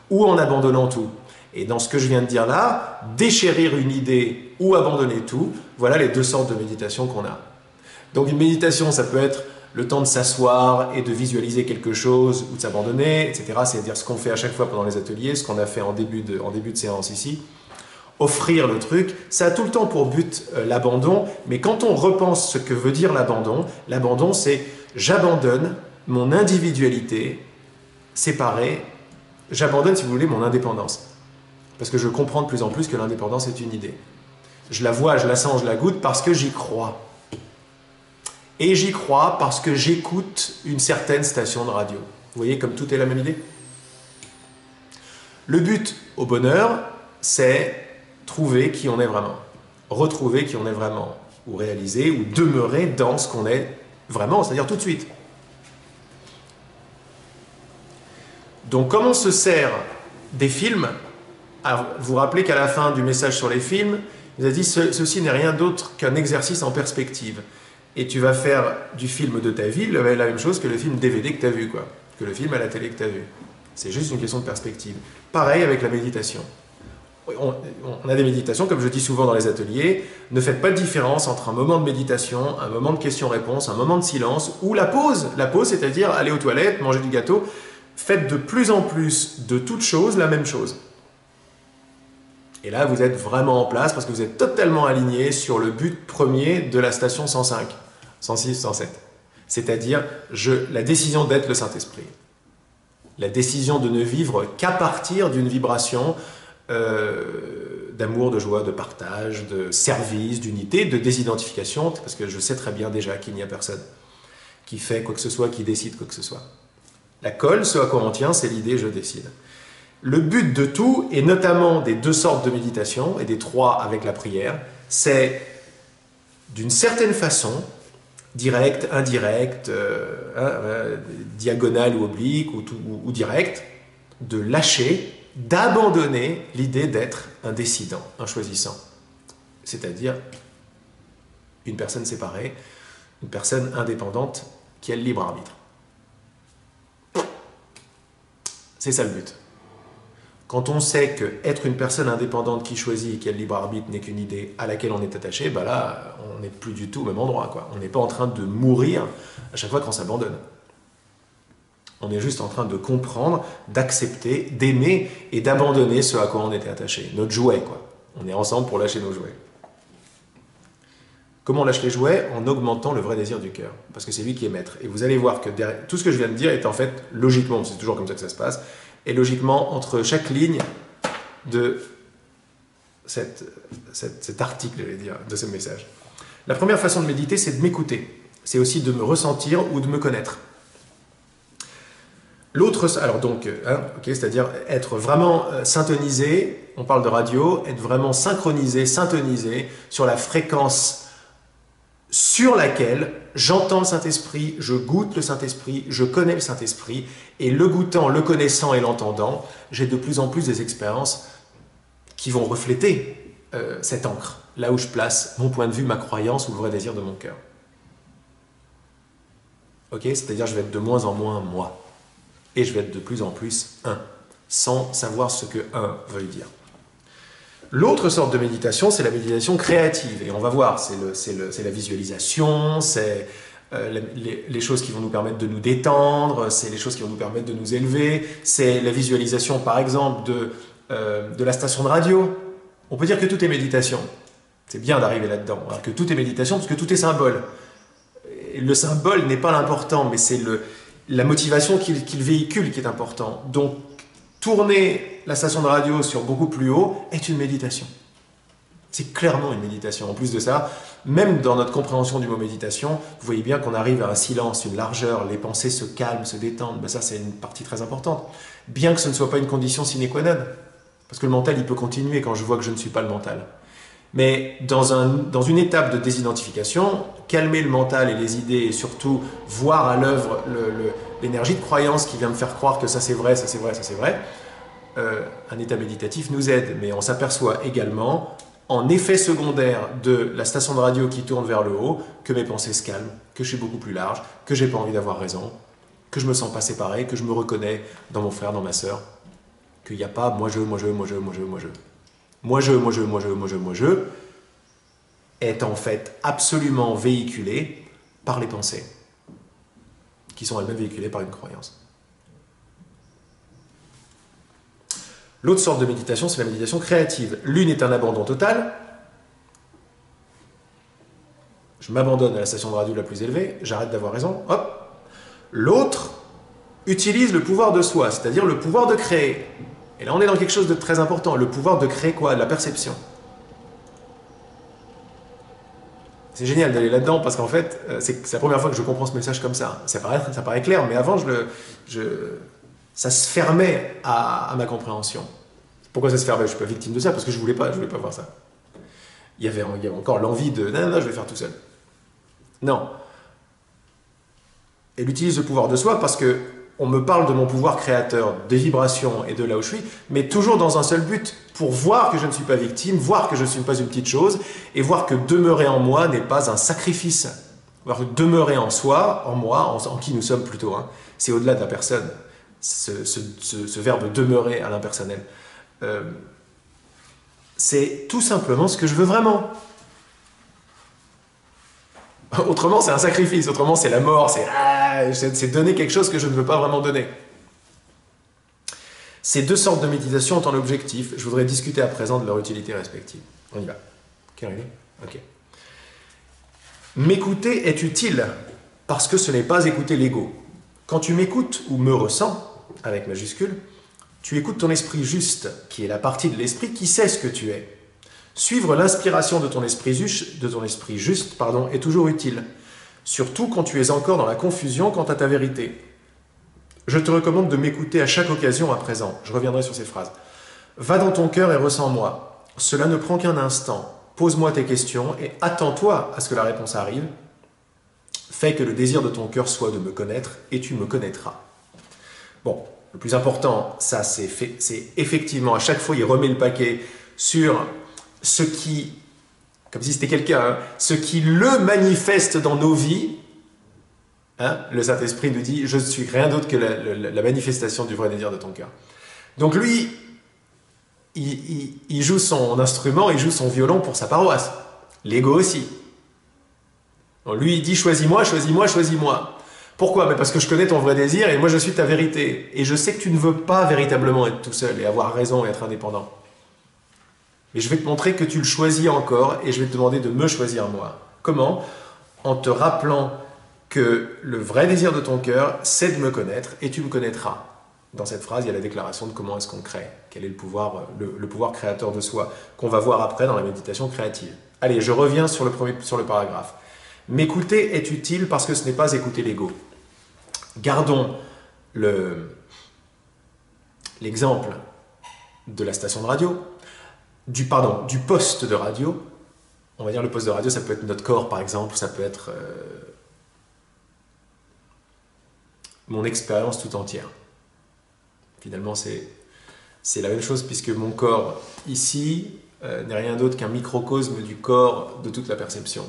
Ou en abandonnant tout. Et dans ce que je viens de dire là, déchérir une idée ou abandonner tout, voilà les deux sortes de méditation qu'on a. Donc une méditation, ça peut être le temps de s'asseoir et de visualiser quelque chose ou de s'abandonner, etc. C'est-à-dire ce qu'on fait à chaque fois pendant les ateliers, ce qu'on a fait en début de séance ici. Offrir le truc, ça a tout le temps pour but l'abandon, mais quand on repense ce que veut dire l'abandon c'est j'abandonne mon individualité séparée, j'abandonne si vous voulez mon indépendance. Parce que je comprends de plus en plus que l'indépendance est une idée. Je la vois, je la sens, je la goûte parce que j'y crois. Et j'y crois parce que j'écoute une certaine station de radio. Vous voyez comme tout est la même idée? Le but au bonheur, c'est trouver qui on est vraiment, retrouver qui on est vraiment, ou réaliser, ou demeurer dans ce qu'on est vraiment, c'est-à-dire tout de suite. Donc, comme on se sert des films, vous vous rappelez qu'à la fin du message sur les films, il a dit « Ceci n'est rien d'autre qu'un exercice en perspective. » Et tu vas faire du film de ta vie la même chose que le film DVD que tu as vu, quoi, que le film à la télé que tu as vu. C'est juste une question de perspective. Pareil avec la méditation. On a des méditations, comme je dis souvent dans les ateliers, ne faites pas de différence entre un moment de méditation, un moment de questions-réponses, un moment de silence, ou la pause. La pause, c'est-à-dire aller aux toilettes, manger du gâteau. Faites de plus en plus de toutes choses la même chose. Et là, vous êtes vraiment en place parce que vous êtes totalement aligné sur le but premier de la station 105, 106, 107. C'est-à-dire la décision d'être le Saint-Esprit. La décision de ne vivre qu'à partir d'une vibration d'amour, de joie, de partage, de service, d'unité, de désidentification, parce que je sais très bien déjà qu'il n'y a personne qui fait quoi que ce soit, qui décide quoi que ce soit. La colle, ce à quoi on tient, c'est l'idée « je décide ». Le but de tout, et notamment des deux sortes de méditation, et des trois avec la prière, c'est d'une certaine façon, direct, indirect, diagonale ou oblique, ou direct, de lâcher, d'abandonner l'idée d'être un décidant, un choisissant. C'est-à-dire une personne séparée, une personne indépendante qui a le libre arbitre. C'est ça le but. Quand on sait qu'être une personne indépendante qui choisit et qui a le libre arbitre n'est qu'une idée à laquelle on est attaché, bah là, on n'est plus du tout au même endroit, quoi. On n'est pas en train de mourir à chaque fois qu'on s'abandonne. On est juste en train de comprendre, d'accepter, d'aimer et d'abandonner ce à quoi on était attaché. Notre jouet, quoi. On est ensemble pour lâcher nos jouets. Comment on lâche les jouets? En augmentant le vrai désir du cœur. Parce que c'est lui qui est maître. Et vous allez voir que tout ce que je viens de dire est en fait, logiquement, c'est toujours comme ça que ça se passe, et logiquement, entre chaque ligne de cet article, j'allais dire, de ce message. La première façon de méditer, c'est de m'écouter. C'est aussi de me ressentir ou de me connaître. L'autre, alors donc, c'est-à-dire être vraiment syntonisé, on parle de radio, être vraiment synchronisé, syntonisé sur la fréquence sur laquelle j'entends le Saint-Esprit, je goûte le Saint-Esprit, je connais le Saint-Esprit, et le goûtant, le connaissant et l'entendant, j'ai de plus en plus des expériences qui vont refléter cette encre, là où je place mon point de vue, ma croyance ou le vrai désir de mon cœur. Ok, c'est-à-dire je vais être de moins en moins moi, et je vais être de plus en plus un, sans savoir ce que un veut dire. L'autre sorte de méditation, c'est la méditation créative. Et on va voir, c'est la visualisation, c'est les choses qui vont nous permettre de nous détendre, c'est les choses qui vont nous permettre de nous élever, c'est la visualisation, par exemple, de la station de radio. On peut dire que tout est méditation. C'est bien d'arriver là-dedans, alors que tout est méditation, parce que tout est symbole. Et le symbole n'est pas l'important, mais c'est la motivation qu'il véhicule qui est important. Donc, tourner la station de radio sur beaucoup plus haut est une méditation. C'est clairement une méditation. En plus de ça, même dans notre compréhension du mot méditation, vous voyez bien qu'on arrive à un silence, une largeur, les pensées se calment, se détendent. Ben ça, c'est une partie très importante. Bien que ce ne soit pas une condition sine qua non. Parce que le mental, il peut continuer quand je vois que je ne suis pas le mental. Mais dans une étape de désidentification, calmer le mental et les idées et surtout voir à l'œuvre l'énergie de croyance qui vient me faire croire que ça c'est vrai, ça c'est vrai, ça c'est vrai, un état méditatif nous aide. Mais on s'aperçoit également, en effet secondaire de la station de radio qui tourne vers le haut, que mes pensées se calment, que je suis beaucoup plus large, que j'ai pas envie d'avoir raison, que je me sens pas séparé, que je me reconnais dans mon frère, dans ma sœur, qu'il n'y a pas moi je, moi je, moi je, moi je, moi je. Moi je, est en fait absolument véhiculé par les pensées, qui sont elles-mêmes véhiculées par une croyance. L'autre sorte de méditation, c'est la méditation créative. L'une est un abandon total. Je m'abandonne à la station de radio la plus élevée, j'arrête d'avoir raison, hop. L'autre utilise le pouvoir de soi, c'est-à-dire le pouvoir de créer. Et là, on est dans quelque chose de très important. Le pouvoir de créer quoi? De la perception. C'est génial d'aller là-dedans parce qu'en fait, c'est la première fois que je comprends ce message comme ça. Ça paraît clair, mais avant, ça se fermait à ma compréhension. Pourquoi ça se fermait? Je ne suis pas victime de ça parce que je ne voulais pas voir ça. Il y avait encore l'envie de non, je vais faire tout seul. Non. Elle utilise le pouvoir de soi parce que on me parle de mon pouvoir créateur, des vibrations et de là où je suis, mais toujours dans un seul but, pour voir que je ne suis pas victime, voir que je ne suis pas une petite chose, et voir que demeurer en moi n'est pas un sacrifice. Voir que demeurer en soi, en moi, en qui nous sommes plutôt, hein, c'est au-delà de la personne, ce verbe demeurer à l'impersonnel. C'est tout simplement ce que je veux vraiment. Autrement, c'est un sacrifice, autrement, c'est la mort, c'est donner quelque chose que je ne veux pas vraiment donner. Ces deux sortes de méditation ont un objectif. Je voudrais discuter à présent de leur utilité respective. On y va. Ok. M'écouter est utile parce que ce n'est pas écouter l'ego. Quand tu m'écoutes ou me ressens, avec majuscule, tu écoutes ton esprit juste, qui est la partie de l'esprit qui sait ce que tu es. Suivre l'inspiration de ton esprit juste, est toujours utile, surtout quand tu es encore dans la confusion quant à ta vérité. Je te recommande de m'écouter à chaque occasion à présent. Je reviendrai sur ces phrases. Va dans ton cœur et ressens-moi. Cela ne prend qu'un instant. Pose-moi tes questions et attends-toi à ce que la réponse arrive. Fais que le désir de ton cœur soit de me connaître et tu me connaîtras. Bon, le plus important, ça c'est effectivement, à chaque fois, il remet le paquet sur ce qui, comme si c'était quelqu'un, hein, ce qui le manifeste dans nos vies. Hein, le Saint-Esprit nous dit, je ne suis rien d'autre que la manifestation du vrai désir de ton cœur. Donc lui, il joue son instrument, il joue son violon pour sa paroisse. L'ego aussi. Donc lui, il dit, choisis-moi, choisis-moi, choisis-moi. Pourquoi? Mais parce que je connais ton vrai désir et moi je suis ta vérité. Et je sais que tu ne veux pas véritablement être tout seul et avoir raison et être indépendant. Et je vais te montrer que tu le choisis encore et je vais te demander de me choisir moi. Comment? En te rappelant que le vrai désir de ton cœur, c'est de me connaître et tu me connaîtras. Dans cette phrase, il y a la déclaration de comment est-ce qu'on crée, quel est le pouvoir créateur de soi, qu'on va voir après dans la méditation créative. Allez, je reviens sur le paragraphe. M'écouter est utile parce que ce n'est pas écouter l'ego. Gardons l'exemple de la station de radio, du poste de radio. On va dire le poste de radio, ça peut être notre corps par exemple, ça peut être mon expérience tout entière. Finalement, c'est la même chose puisque mon corps ici n'est rien d'autre qu'un microcosme du corps de toute la perception.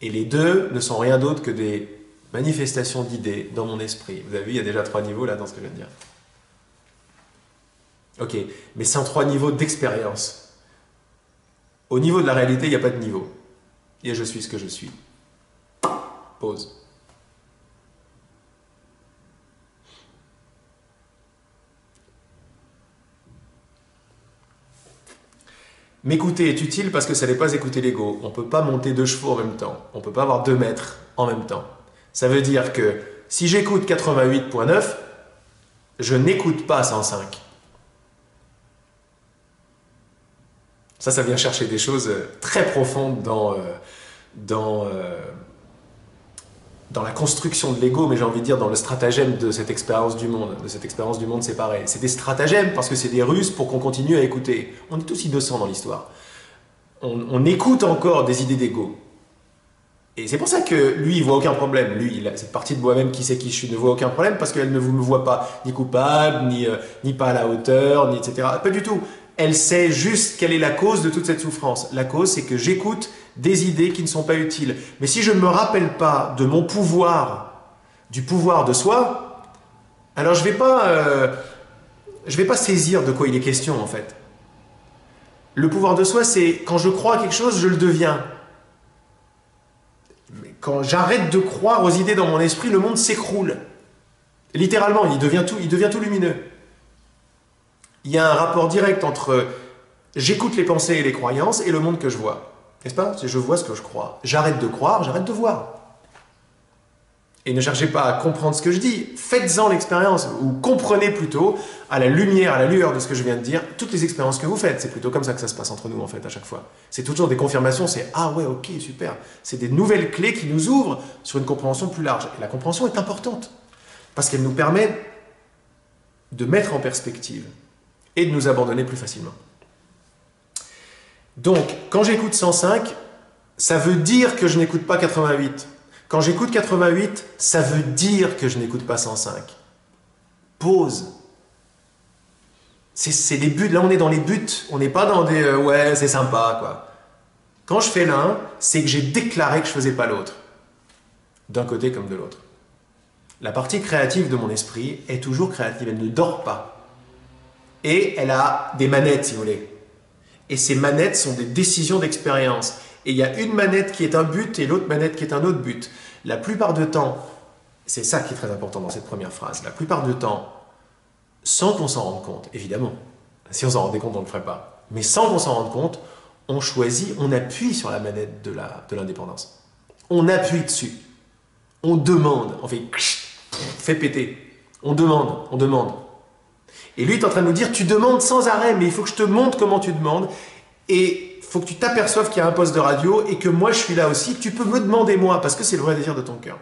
Et les deux ne sont rien d'autre que des manifestations d'idées dans mon esprit. Vous avez vu, il y a déjà 3 niveaux là dans ce que je viens de dire. Ok, mais c'est en 3 niveaux d'expérience. Au niveau de la réalité, il n'y a pas de niveau. Et je suis ce que je suis. Pause. M'écouter est utile parce que ça n'est pas écouter l'ego. On ne peut pas monter 2 chevaux en même temps. On ne peut pas avoir 2 mètres en même temps. Ça veut dire que si j'écoute 88.9, je n'écoute pas 105. Ça vient chercher des choses très profondes dans la construction de l'ego, mais j'ai envie de dire dans le stratagème de cette expérience du monde. De cette expérience du monde séparée. C'est des stratagèmes parce que c'est des ruses pour qu'on continue à écouter. On est tous innocents dans l'histoire. On écoute encore des idées d'ego. Et c'est pour ça que lui, il voit aucun problème. Lui, cette partie de moi-même qui sait qui je suis ne voit aucun problème parce qu'elle ne me voit pas ni coupable, ni pas à la hauteur, ni etc. Pas du tout. Elle sait juste quelle est la cause de toute cette souffrance. La cause, c'est que j'écoute des idées qui ne sont pas utiles. Mais si je ne me rappelle pas de mon pouvoir, du pouvoir de soi, alors je vais pas saisir de quoi il est question en fait. Le pouvoir de soi, c'est quand je crois à quelque chose, je le deviens. Mais quand j'arrête de croire aux idées dans mon esprit, le monde s'écroule. Littéralement, il devient tout lumineux. Il y a un rapport direct entre j'écoute les pensées et les croyances et le monde que je vois. N'est-ce pas? Je vois ce que je crois. J'arrête de croire, j'arrête de voir. Et ne cherchez pas à comprendre ce que je dis. Faites-en l'expérience, ou comprenez plutôt, à la lumière, à la lueur de ce que je viens de dire, toutes les expériences que vous faites. C'est plutôt comme ça que ça se passe entre nous, en fait, à chaque fois. C'est toujours des confirmations, c'est « Ah ouais, ok, super ». C'est des nouvelles clés qui nous ouvrent sur une compréhension plus large. Et la compréhension est importante, parce qu'elle nous permet de mettre en perspective et de nous abandonner plus facilement. Donc, quand j'écoute 105, ça veut dire que je n'écoute pas 88. Quand j'écoute 88, ça veut dire que je n'écoute pas 105. Pause. C'est les buts, là on est dans les buts, on n'est pas dans des ouais, c'est sympa, quoi. Quand je fais l'un, c'est que j'ai déclaré que je ne faisais pas l'autre. D'un côté comme de l'autre. La partie créative de mon esprit est toujours créative, elle ne dort pas. Et elle a des manettes, si vous voulez. Et ces manettes sont des décisions d'expérience. Et il y a une manette qui est un but et l'autre manette qui est un autre but. La plupart du temps, c'est ça qui est très important dans cette première phrase, la plupart du temps, sans qu'on s'en rende compte, évidemment. Si on s'en rendait compte, on ne le ferait pas. Mais sans qu'on s'en rende compte, on choisit, on appuie sur la manette de l'indépendance. On appuie dessus. On demande, on fait péter. On demande. Et lui est en train de nous dire, tu demandes sans arrêt, mais il faut que je te montre comment tu demandes. Et il faut que tu t'aperçoives qu'il y a un poste de radio et que moi je suis là aussi. Tu peux me demander moi, parce que c'est le vrai désir de ton cœur.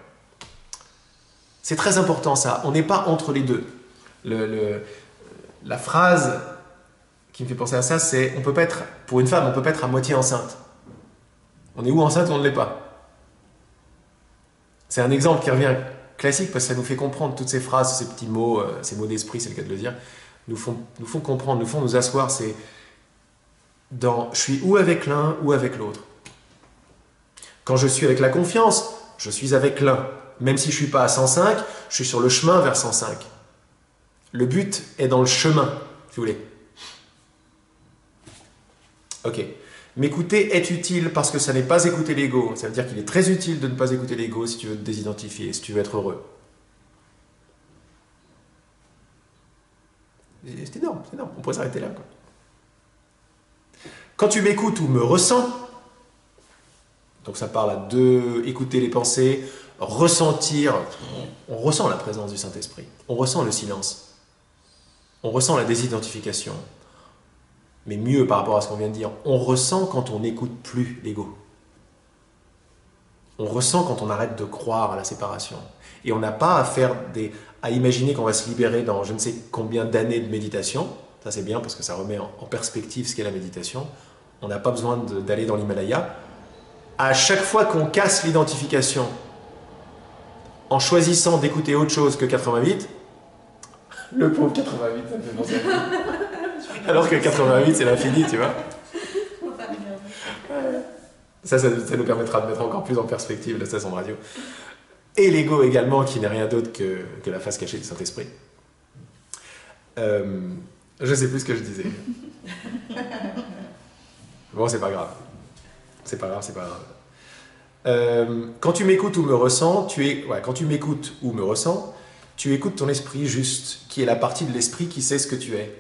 C'est très important ça. On n'est pas entre les deux. La phrase qui me fait penser à ça, c'est on peut pas être, pour une femme, on peut pas être à moitié enceinte. On est ou enceinte ou on ne l'est pas. C'est un exemple qui revient classique parce que ça nous fait comprendre toutes ces phrases, ces petits mots, ces mots d'esprit, c'est le cas de le dire, nous font comprendre, nous font nous asseoir. C'est dans je suis ou avec l'un ou avec l'autre. Quand je suis avec la confiance, je suis avec l'un. Même si je ne suis pas à 105, je suis sur le chemin vers 105. Le but est dans le chemin, si vous voulez. Ok. M'écouter est utile parce que ça n'est pas écouter l'ego. Ça veut dire qu'il est très utile de ne pas écouter l'ego si tu veux te désidentifier, si tu veux être heureux. C'est énorme, c'est énorme. On pourrait s'arrêter là, quoi. Quand tu m'écoutes ou me ressens, donc ça parle de écouter les pensées, ressentir, on ressent la présence du Saint-Esprit, on ressent le silence, on ressent la désidentification, mais mieux par rapport à ce qu'on vient de dire, on ressent quand on n'écoute plus l'ego. On ressent quand on arrête de croire à la séparation. Et on n'a pas à imaginer qu'on va se libérer dans je ne sais combien d'années de méditation. Ça c'est bien parce que ça remet en perspective ce qu'est la méditation. On n'a pas besoin d'aller dans l'Himalaya. À chaque fois qu'on casse l'identification en choisissant d'écouter autre chose que 88, le pauvre 88, ça me fait penser à lui. Alors que 88 c'est l'infini, tu vois. Ça nous permettra de mettre encore plus en perspective la station de radio. Et l'ego également, qui n'est rien d'autre que la face cachée du Saint-Esprit. Je sais plus ce que je disais. Bon, c'est pas grave. C'est pas grave. Quand tu m'écoutes ou me ressens, quand tu m'écoutes ou me ressens, tu écoutes ton esprit juste, qui est la partie de l'esprit qui sait ce que tu es.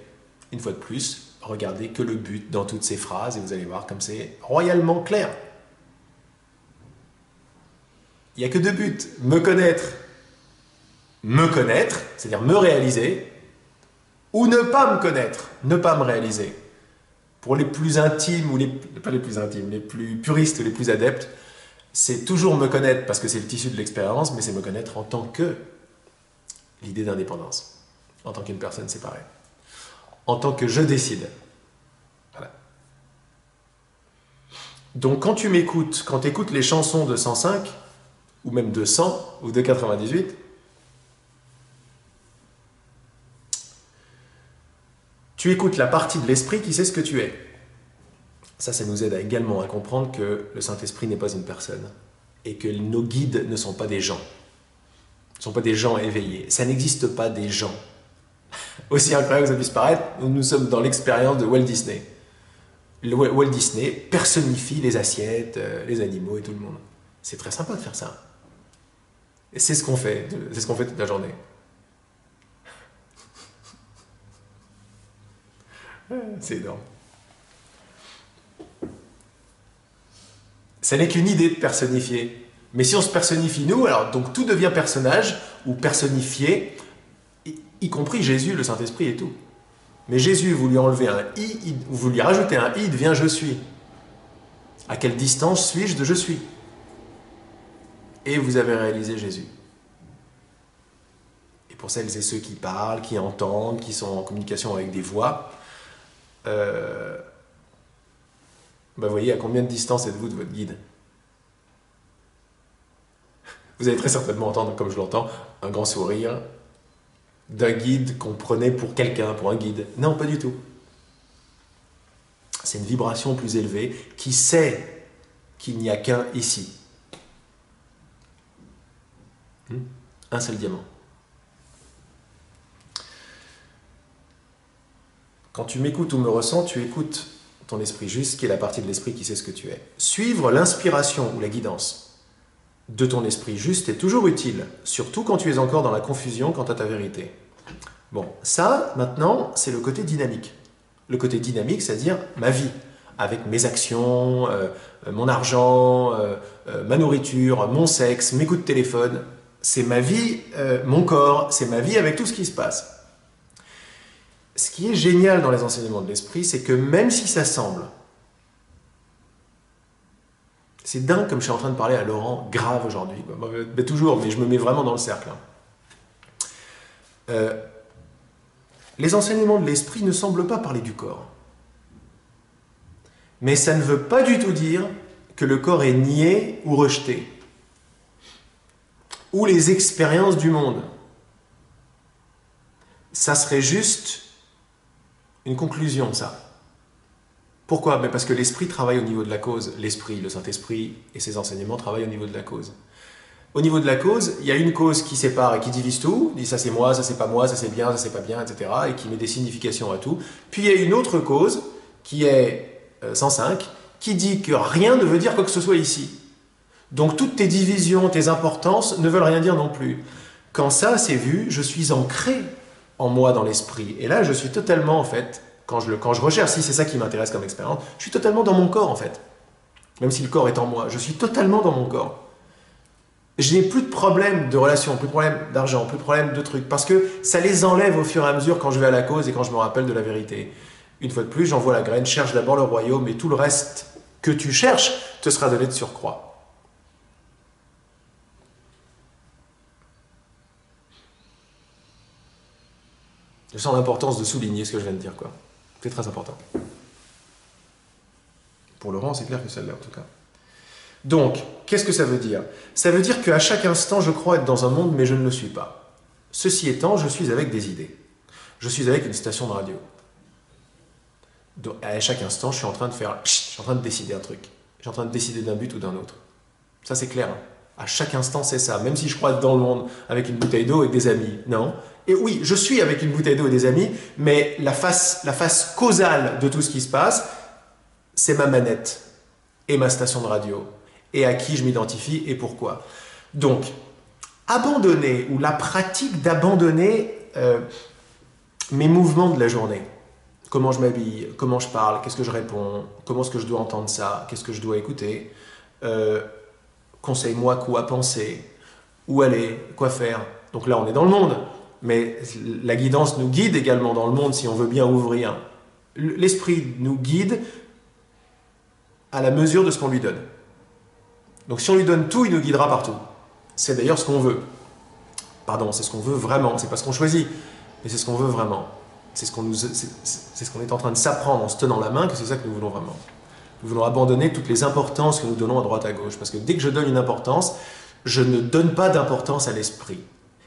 Une fois de plus, regardez que le but dans toutes ces phrases, et vous allez voir comme c'est royalement clair. Il n'y a que deux buts. Me connaître, c'est-à-dire me réaliser, ou ne pas me connaître, ne pas me réaliser. Pour les plus intimes, pas les plus intimes, les plus puristes, les plus adeptes, c'est toujours me connaître parce que c'est le tissu de l'expérience, mais c'est me connaître en tant que l'idée d'indépendance, en tant qu'une personne séparée, en tant que je décide. Voilà. Donc quand tu m'écoutes, quand tu écoutes les chansons de 105, ou même de 100, ou de 98, tu écoutes la partie de l'esprit qui sait ce que tu es. Ça nous aide également à comprendre que le Saint-Esprit n'est pas une personne, et que nos guides ne sont pas des gens. Ne sont pas des gens éveillés. Ça n'existe pas des gens. Aussi incroyable que ça puisse paraître, nous sommes dans l'expérience de Walt Disney. Walt Disney personnifie les assiettes, les animaux et tout le monde. C'est très sympa de faire ça. Et c'est ce qu'on fait toute la journée. C'est énorme. Ça n'est qu'une idée de personnifier. Mais si on se personnifie nous, alors donc tout devient personnage ou personnifié, y compris Jésus, le Saint-Esprit et tout. Mais Jésus, vous lui enlevez un i, vous lui rajoutez un i, il devient je suis. À quelle distance suis-je de je suis? Et vous avez réalisé Jésus. Et pour celles et ceux qui parlent, qui entendent, qui sont en communication avec des voix, vous voyez à combien de distance êtes-vous de votre guide? Vous allez très certainement entendre, comme je l'entends, un grand sourire d'un guide qu'on prenait pour quelqu'un, pour un guide. Non, pas du tout. C'est une vibration plus élevée qui sait qu'il n'y a qu'un ici. Un seul diamant. Quand tu m'écoutes ou me ressens, tu écoutes ton esprit juste, qui est la partie de l'esprit qui sait ce que tu es. Suivre l'inspiration ou la guidance de ton esprit juste est toujours utile, surtout quand tu es encore dans la confusion quant à ta vérité. Bon, ça, maintenant, c'est le côté dynamique. Le côté dynamique, c'est-à-dire ma vie, avec mes actions, mon argent, ma nourriture, mon sexe, mes coups de téléphone. C'est ma vie, mon corps, c'est ma vie avec tout ce qui se passe. Ce qui est génial dans les enseignements de l'esprit, c'est que même si ça semble, c'est dingue comme je suis en train de parler à Laurent grave aujourd'hui, mais toujours, mais je me mets vraiment dans le cercle. Les enseignements de l'esprit ne semblent pas parler du corps. Mais ça ne veut pas du tout dire que le corps est nié ou rejeté. Ou les expériences du monde. Ça serait juste une conclusion, ça. Pourquoi? Parce que l'esprit travaille au niveau de la cause. L'esprit, le Saint-Esprit et ses enseignements travaillent au niveau de la cause. Au niveau de la cause, il y a une cause qui sépare et qui divise tout, dit ça c'est moi, ça c'est pas moi, ça c'est bien, ça c'est pas bien, etc. et qui met des significations à tout. Puis il y a une autre cause qui est 105, qui dit que rien ne veut dire quoi que ce soit ici. Donc toutes tes divisions, tes importances ne veulent rien dire non plus. Quand ça c'est vu, je suis ancré en moi dans l'esprit. Et là je suis totalement en fait, quand je recherche, si c'est ça qui m'intéresse comme expérience, je suis totalement dans mon corps en fait. Même si le corps est en moi, je suis totalement dans mon corps. Je n'ai plus de problème de relation, plus de problème d'argent, plus de problème de trucs, parce que ça les enlève au fur et à mesure quand je vais à la cause et quand je me rappelle de la vérité. Une fois de plus, j'envoie la graine, cherche d'abord le royaume et tout le reste que tu cherches te sera donné de surcroît. Je sens l'importance de souligner ce que je viens de dire, quoi. C'est très important. Pour Laurent, c'est clair que celle-là, en tout cas. Donc, qu'est-ce que ça veut dire? Ça veut dire qu'à chaque instant, je crois être dans un monde, mais je ne le suis pas. Ceci étant, je suis avec des idées. Je suis avec une station de radio. Donc, à chaque instant, je suis en train de décider un truc. Je suis en train de décider d'un but ou d'un autre. Ça, c'est clair. À chaque instant, c'est ça. Même si je crois être dans le monde avec une bouteille d'eau et des amis. Non. Et oui, je suis avec une bouteille d'eau et des amis, mais la face causale de tout ce qui se passe, c'est ma manette et ma station de radio. Et à qui je m'identifie et pourquoi. Donc, abandonner, ou la pratique d'abandonner mes mouvements de la journée. Comment je m'habille, comment je parle, qu'est-ce que je réponds, comment est-ce que je dois entendre ça, qu'est-ce que je dois écouter, conseille-moi quoi penser, où aller, quoi faire. Donc là, on est dans le monde, mais la guidance nous guide également dans le monde si on veut bien ouvrir. L'esprit nous guide à la mesure de ce qu'on lui donne. Donc si on lui donne tout, il nous guidera partout. C'est d'ailleurs ce qu'on veut. Pardon, c'est ce qu'on veut vraiment, c'est pas ce qu'on choisit, mais c'est ce qu'on veut vraiment. C'est ce qu'on est en train de s'apprendre en se tenant la main, que c'est ça que nous voulons vraiment. Nous voulons abandonner toutes les importances que nous donnons à droite à gauche. Parce que dès que je donne une importance, je ne donne pas d'importance à l'esprit.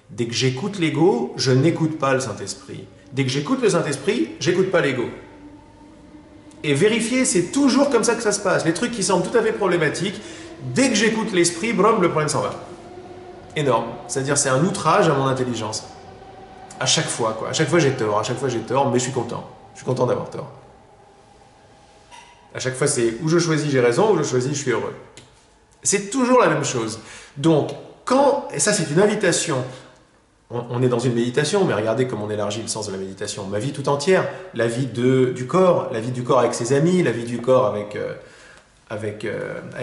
Dès que j'écoute l'ego, je n'écoute pas le Saint-Esprit. Dès que j'écoute le Saint-Esprit, j'écoute pas l'ego. Et vérifier, c'est toujours comme ça que ça se passe. Les trucs qui semblent tout à fait problématiques, dès que j'écoute l'esprit, brum, le problème s'en va. Énorme. C'est-à-dire, c'est un outrage à mon intelligence. À chaque fois, quoi. À chaque fois, j'ai tort, mais je suis content. Je suis content d'avoir tort. À chaque fois, c'est où je choisis, j'ai raison, où je choisis, je suis heureux. C'est toujours la même chose. Donc, et ça, c'est une invitation. On est dans une méditation, mais regardez comme on élargit le sens de la méditation. Ma vie tout entière, la vie du corps avec ses amis, la vie du corps avec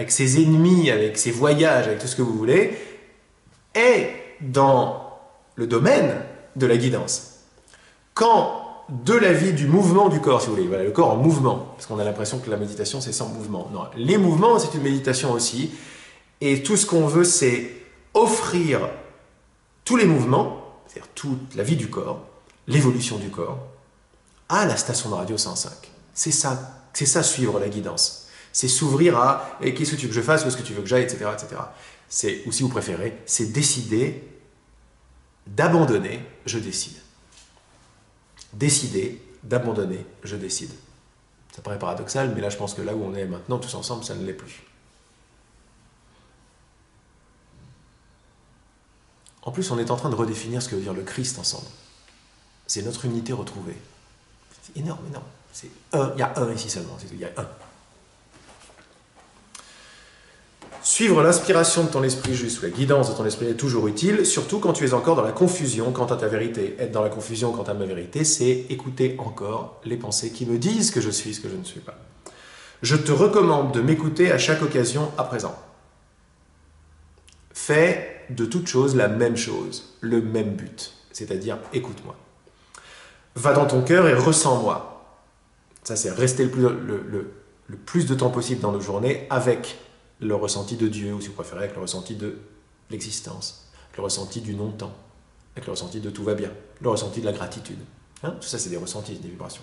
ses ennemis, avec ses voyages, avec tout ce que vous voulez, est dans le domaine de la guidance. Quand de la vie du mouvement du corps, si vous voulez, voilà, le corps en mouvement, parce qu'on a l'impression que la méditation c'est sans mouvement. Non, les mouvements c'est une méditation aussi, et tout ce qu'on veut c'est offrir tous les mouvements, c'est-à-dire toute la vie du corps, l'évolution du corps, à la station de radio 105. C'est ça suivre la guidance. C'est s'ouvrir à qu'est-ce que tu veux que je fasse, où est-ce que tu veux que j'aille, etc., etc. C'est, ou si vous préférez, c'est décider d'abandonner, je décide. Décider d'abandonner, je décide. Ça paraît paradoxal, mais là je pense que là où on est maintenant, tous ensemble, ça ne l'est plus. En plus, on est en train de redéfinir ce que veut dire le Christ ensemble. C'est notre unité retrouvée. C'est énorme, énorme. Il y a un ici seulement, c'est tout, il y a un. Suivre l'inspiration de ton esprit juste ou la guidance de ton esprit est toujours utile, surtout quand tu es encore dans la confusion quant à ta vérité. Être dans la confusion quant à ma vérité, c'est écouter encore les pensées qui me disent que je suis ce que je ne suis pas. Je te recommande de m'écouter à chaque occasion à présent. Fais de toute chose la même chose, le même but, c'est-à-dire écoute-moi. Va dans ton cœur et ressens-moi. Ça, c'est rester le plus de temps possible dans nos journées avec le ressenti de Dieu, ou si vous préférez, avec le ressenti de l'existence, avec le ressenti du non-temps, avec le ressenti de tout va bien, le ressenti de la gratitude. Hein, tout ça, c'est des ressentis, des vibrations.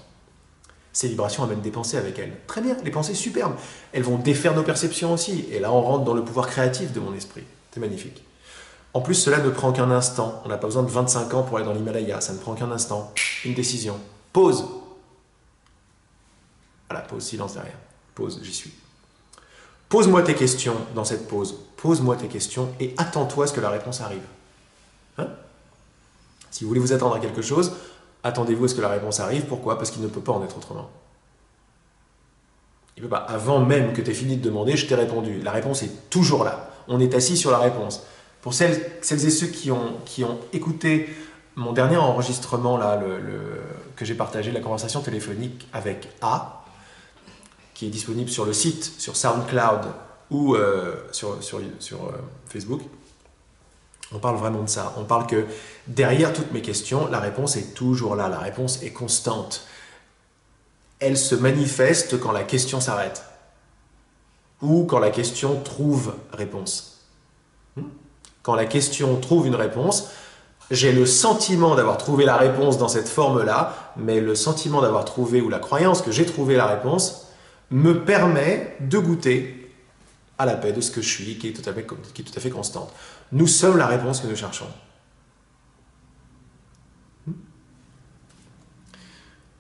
Ces vibrations amènent des pensées avec elles. Très bien, les pensées superbes. Elles vont défaire nos perceptions aussi. Et là, on rentre dans le pouvoir créatif de mon esprit. C'est magnifique. En plus, cela ne prend qu'un instant. On n'a pas besoin de 25 ans pour aller dans l'Himalaya. Ça ne prend qu'un instant. Une décision. Pause. Voilà, pause, silence derrière. Pause, j'y suis. Pose-moi tes questions dans cette pause. Pose-moi tes questions et attends-toi à ce que la réponse arrive. Hein? Si vous voulez vous attendre à quelque chose, attendez-vous à ce que la réponse arrive. Pourquoi? Parce qu'il ne peut pas en être autrement. Il ne peut pas. Avant même que tu aies fini de demander, je t'ai répondu. La réponse est toujours là. On est assis sur la réponse. Pour celles et ceux qui ont écouté mon dernier enregistrement là, que j'ai partagé, la conversation téléphonique avec A, qui est disponible sur le site, sur SoundCloud ou sur Facebook, on parle vraiment de ça. On parle que derrière toutes mes questions, la réponse est toujours là, la réponse est constante. Elle se manifeste quand la question s'arrête ou quand la question trouve réponse. Quand la question trouve une réponse, j'ai le sentiment d'avoir trouvé la réponse dans cette forme-là, mais le sentiment d'avoir trouvé, ou la croyance que j'ai trouvé la réponse, me permet de goûter à la paix de ce que je suis, qui est tout à fait constante. Nous sommes la réponse que nous cherchons.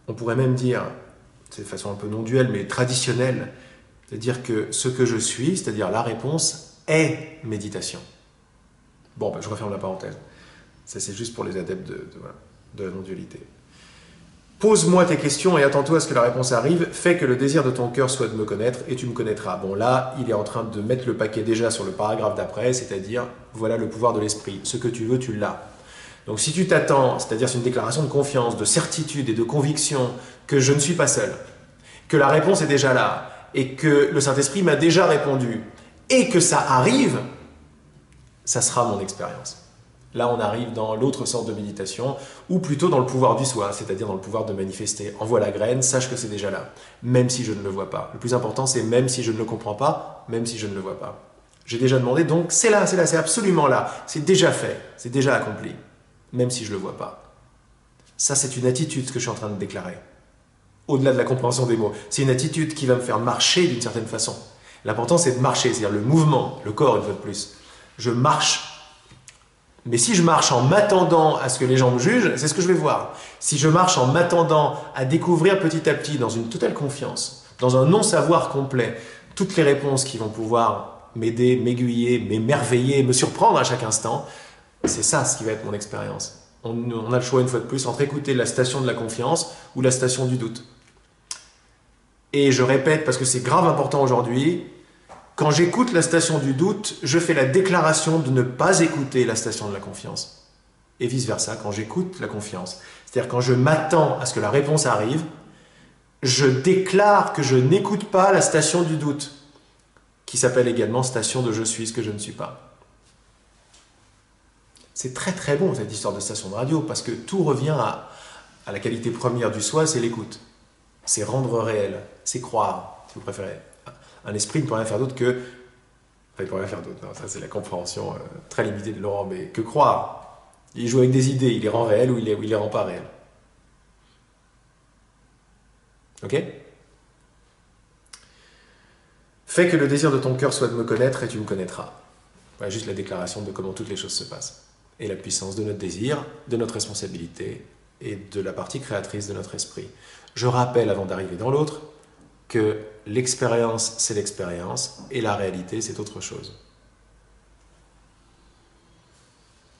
On pourrait même dire, c'est de façon un peu non-duelle, mais traditionnelle, c'est-à-dire que ce que je suis, c'est-à-dire la réponse, est méditation. Bon, je referme la parenthèse. Ça, c'est juste pour les adeptes de la non-dualité. Pose-moi tes questions et attends-toi à ce que la réponse arrive. Fais que le désir de ton cœur soit de me connaître et tu me connaîtras. Bon, là, il est en train de mettre le paquet déjà sur le paragraphe d'après, c'est-à-dire, voilà le pouvoir de l'esprit. Ce que tu veux, tu l'as. Donc si tu t'attends, c'est-à-dire c'est une déclaration de confiance, de certitude et de conviction que je ne suis pas seul, que la réponse est déjà là et que le Saint-Esprit m'a déjà répondu et que ça arrive, ça sera mon expérience. Là, on arrive dans l'autre sorte de méditation, ou plutôt dans le pouvoir du soi, c'est-à-dire dans le pouvoir de manifester. Envoie la graine, sache que c'est déjà là, même si je ne le vois pas. Le plus important, c'est même si je ne le comprends pas, même si je ne le vois pas. J'ai déjà demandé, donc c'est là, c'est absolument là, c'est déjà fait, c'est déjà accompli, même si je ne le vois pas. Ça, c'est une attitude, ce que je suis en train de déclarer. Au-delà de la compréhension des mots, c'est une attitude qui va me faire marcher d'une certaine façon. L'important, c'est de marcher, c'est-à-dire le mouvement, le corps, une fois de plus. Je marche. Mais si je marche en m'attendant à ce que les gens me jugent, c'est ce que je vais voir. Si je marche en m'attendant à découvrir petit à petit, dans une totale confiance, dans un non-savoir complet, toutes les réponses qui vont pouvoir m'aider, m'aiguiller, m'émerveiller, me surprendre à chaque instant, c'est ça ce qui va être mon expérience. On a le choix une fois de plus entre écouter la station de la confiance ou la station du doute. Et je répète, parce que c'est grave important aujourd'hui, quand j'écoute la station du doute, je fais la déclaration de ne pas écouter la station de la confiance. Et vice-versa, quand j'écoute la confiance. C'est-à-dire quand je m'attends à ce que la réponse arrive, je déclare que je n'écoute pas la station du doute, qui s'appelle également station de je suis ce que je ne suis pas. C'est très très bon cette histoire de station de radio, parce que tout revient à la qualité première du soi, c'est l'écoute. C'est rendre réel, c'est croire, si vous préférez. Un esprit ne peut rien faire d'autre que... Enfin, il ne peut rien faire d'autre, non, ça c'est la compréhension très limitée de Laurent, mais que croire. Il joue avec des idées, il les rend réelles ou il les rend pas réelles. Ok? Fais que le désir de ton cœur soit de me connaître et tu me connaîtras. Voilà juste la déclaration de comment toutes les choses se passent. Et la puissance de notre désir, de notre responsabilité et de la partie créatrice de notre esprit. Je rappelle, avant d'arriver dans l'autre, que l'expérience, c'est l'expérience, et la réalité, c'est autre chose.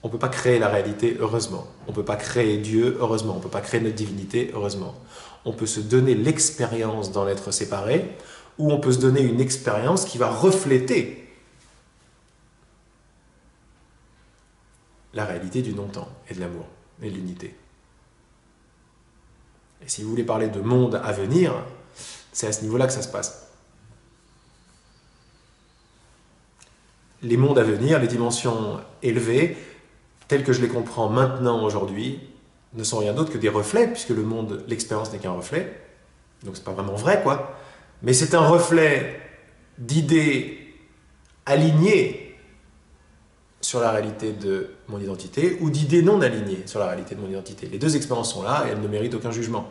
On ne peut pas créer la réalité, heureusement. On ne peut pas créer Dieu, heureusement. On ne peut pas créer notre divinité, heureusement. On peut se donner l'expérience dans l'être séparé, ou on peut se donner une expérience qui va refléter la réalité du non-temps, et de l'amour, et de l'unité. Et si vous voulez parler de monde à venir, c'est à ce niveau-là que ça se passe. Les mondes à venir, les dimensions élevées, telles que je les comprends maintenant, aujourd'hui, ne sont rien d'autre que des reflets, puisque le monde, l'expérience n'est qu'un reflet. Donc c'est pas vraiment vrai, quoi. Mais c'est un reflet d'idées alignées sur la réalité de mon identité, ou d'idées non alignées sur la réalité de mon identité. Les deux expériences sont là, et elles ne méritent aucun jugement.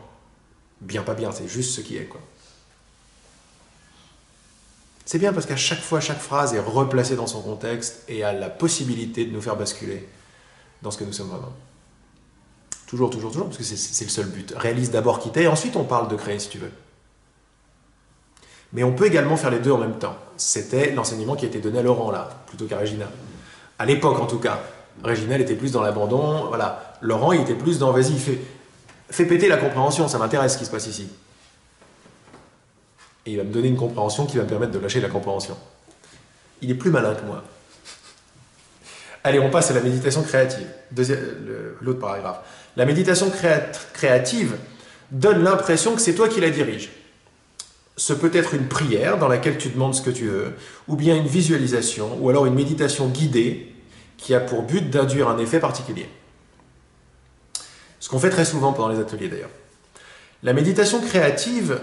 Bien, pas bien, c'est juste ce qui est, quoi. C'est bien parce qu'à chaque fois, chaque phrase est replacée dans son contexte et a la possibilité de nous faire basculer dans ce que nous sommes vraiment. Toujours, toujours, toujours, parce que c'est le seul but. Réalise d'abord qui t'es, et ensuite on parle de créer si tu veux. Mais on peut également faire les deux en même temps. C'était l'enseignement qui a été donné à Laurent, là, plutôt qu'à Régina. À l'époque, en tout cas. Régina, elle était plus dans l'abandon, voilà. Laurent, il était plus dans, vas-y, fais péter la compréhension, ça m'intéresse ce qui se passe ici. Et il va me donner une compréhension qui va me permettre de lâcher la compréhension. Il est plus malin que moi. Allez, on passe à la méditation créative. L'autre paragraphe. La méditation créative donne l'impression que c'est toi qui la dirige. Ce peut être une prière dans laquelle tu demandes ce que tu veux, ou bien une visualisation, ou alors une méditation guidée qui a pour but d'induire un effet particulier. Ce qu'on fait très souvent pendant les ateliers d'ailleurs. La méditation créative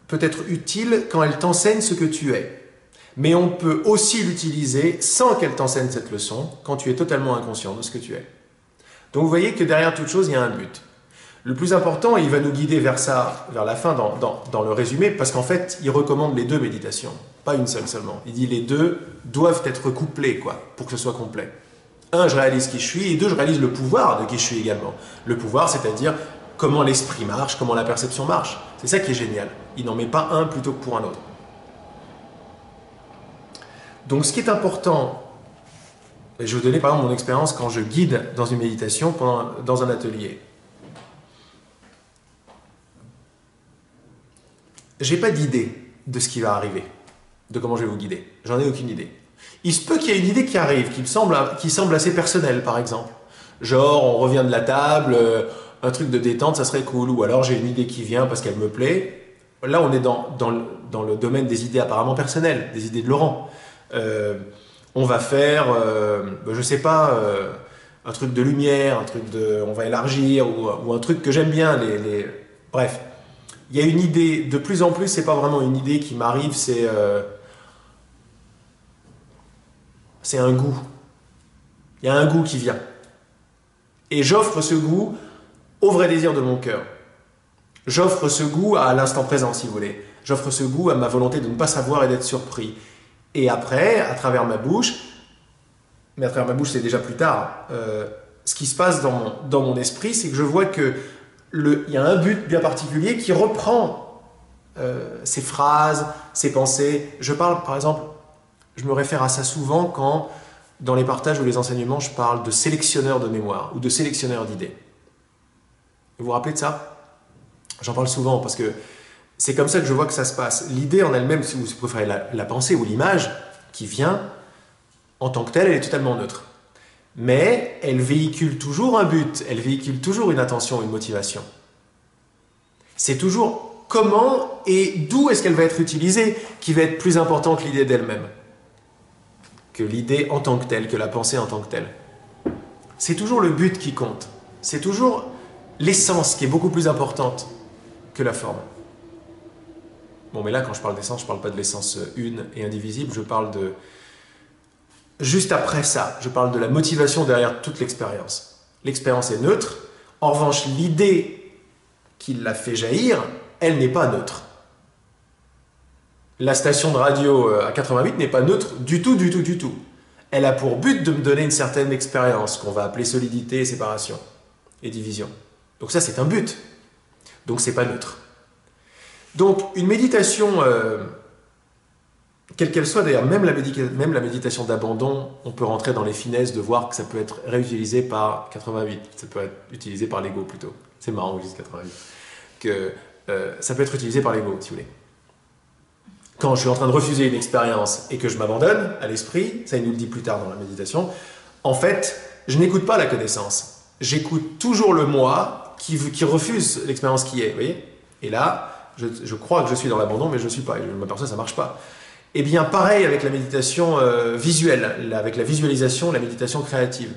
peut être utile quand elle t'enseigne ce que tu es. Mais on peut aussi l'utiliser sans qu'elle t'enseigne cette leçon, quand tu es totalement inconscient de ce que tu es. Donc vous voyez que derrière toute chose, il y a un but. Le plus important, et il va nous guider vers ça, vers la fin dans le résumé, parce qu'en fait, il recommande les deux méditations, pas une seule seulement. Il dit les deux doivent être couplés, quoi, pour que ce soit complet. Un, je réalise qui je suis, et deux, je réalise le pouvoir de qui je suis également. Le pouvoir, c'est-à-dire comment l'esprit marche, comment la perception marche. C'est ça qui est génial. Il n'en met pas un plutôt que pour un autre. Donc ce qui est important, et je vais vous donner par exemple mon expérience quand je guide dans une méditation, dans un atelier. J'ai pas d'idée de ce qui va arriver, de comment je vais vous guider. J'en ai aucune idée. Il se peut qu'il y ait une idée qui arrive, qui semble assez personnelle, par exemple. Genre, on revient de la table, un truc de détente, ça serait cool. Ou alors, j'ai une idée qui vient parce qu'elle me plaît. Là, on est dans le domaine des idées apparemment personnelles, des idées de Laurent. On va faire, je sais pas, un truc de lumière, on va élargir, ou un truc que j'aime bien. Bref. Il y a une idée, de plus en plus, c'est pas vraiment une idée qui m'arrive, c'est un goût. Il y a un goût qui vient. Et j'offre ce goût au vrai désir de mon cœur. J'offre ce goût à l'instant présent, si vous voulez. J'offre ce goût à ma volonté de ne pas savoir et d'être surpris. Et après, à travers ma bouche, mais à travers ma bouche, c'est déjà plus tard, ce qui se passe dans mon esprit, c'est que je vois que il y a un but bien particulier qui reprend ces phrases, ces pensées. Je parle, par exemple, je me réfère à ça souvent quand, dans les partages ou les enseignements, je parle de sélectionneur de mémoire ou de sélectionneur d'idées. Vous vous rappelez de ça? J'en parle souvent parce que c'est comme ça que je vois que ça se passe. L'idée en elle-même, si vous préférez la pensée ou l'image qui vient, en tant que telle, elle est totalement neutre. Mais elle véhicule toujours un but, elle véhicule toujours une intention, une motivation. C'est toujours comment et d'où est-ce qu'elle va être utilisée qui va être plus important que l'idée d'elle-même. Que l'idée en tant que telle, que la pensée en tant que telle. C'est toujours le but qui compte. C'est toujours l'essence qui est beaucoup plus importante que la forme. Bon, mais là, quand je parle d'essence, je ne parle pas de l'essence une et indivisible, je parle de... Juste après ça, je parle de la motivation derrière toute l'expérience. L'expérience est neutre. En revanche, l'idée qui l'a fait jaillir, elle n'est pas neutre. La station de radio à 88 n'est pas neutre du tout, du tout, du tout. Elle a pour but de me donner une certaine expérience qu'on va appeler solidité, séparation et division. Donc ça, c'est un but. Donc c'est pas neutre. Donc une méditation... quelle qu'elle soit, d'ailleurs, même la méditation d'abandon, on peut rentrer dans les finesses de voir que ça peut être réutilisé par 88. Ça peut être utilisé par l'ego plutôt. C'est marrant, je dis 88. Que ça peut être utilisé par l'ego, si vous voulez. Quand je suis en train de refuser une expérience et que je m'abandonne à l'esprit, ça il nous le dit plus tard dans la méditation, en fait, je n'écoute pas la connaissance. J'écoute toujours le moi qui refuse l'expérience qui est, vous voyez? Et là, je crois que je suis dans l'abandon, mais je ne suis pas. Et je m'aperçois que ça ne marche pas. Eh bien, pareil avec la méditation visuelle, avec la visualisation, la méditation créative.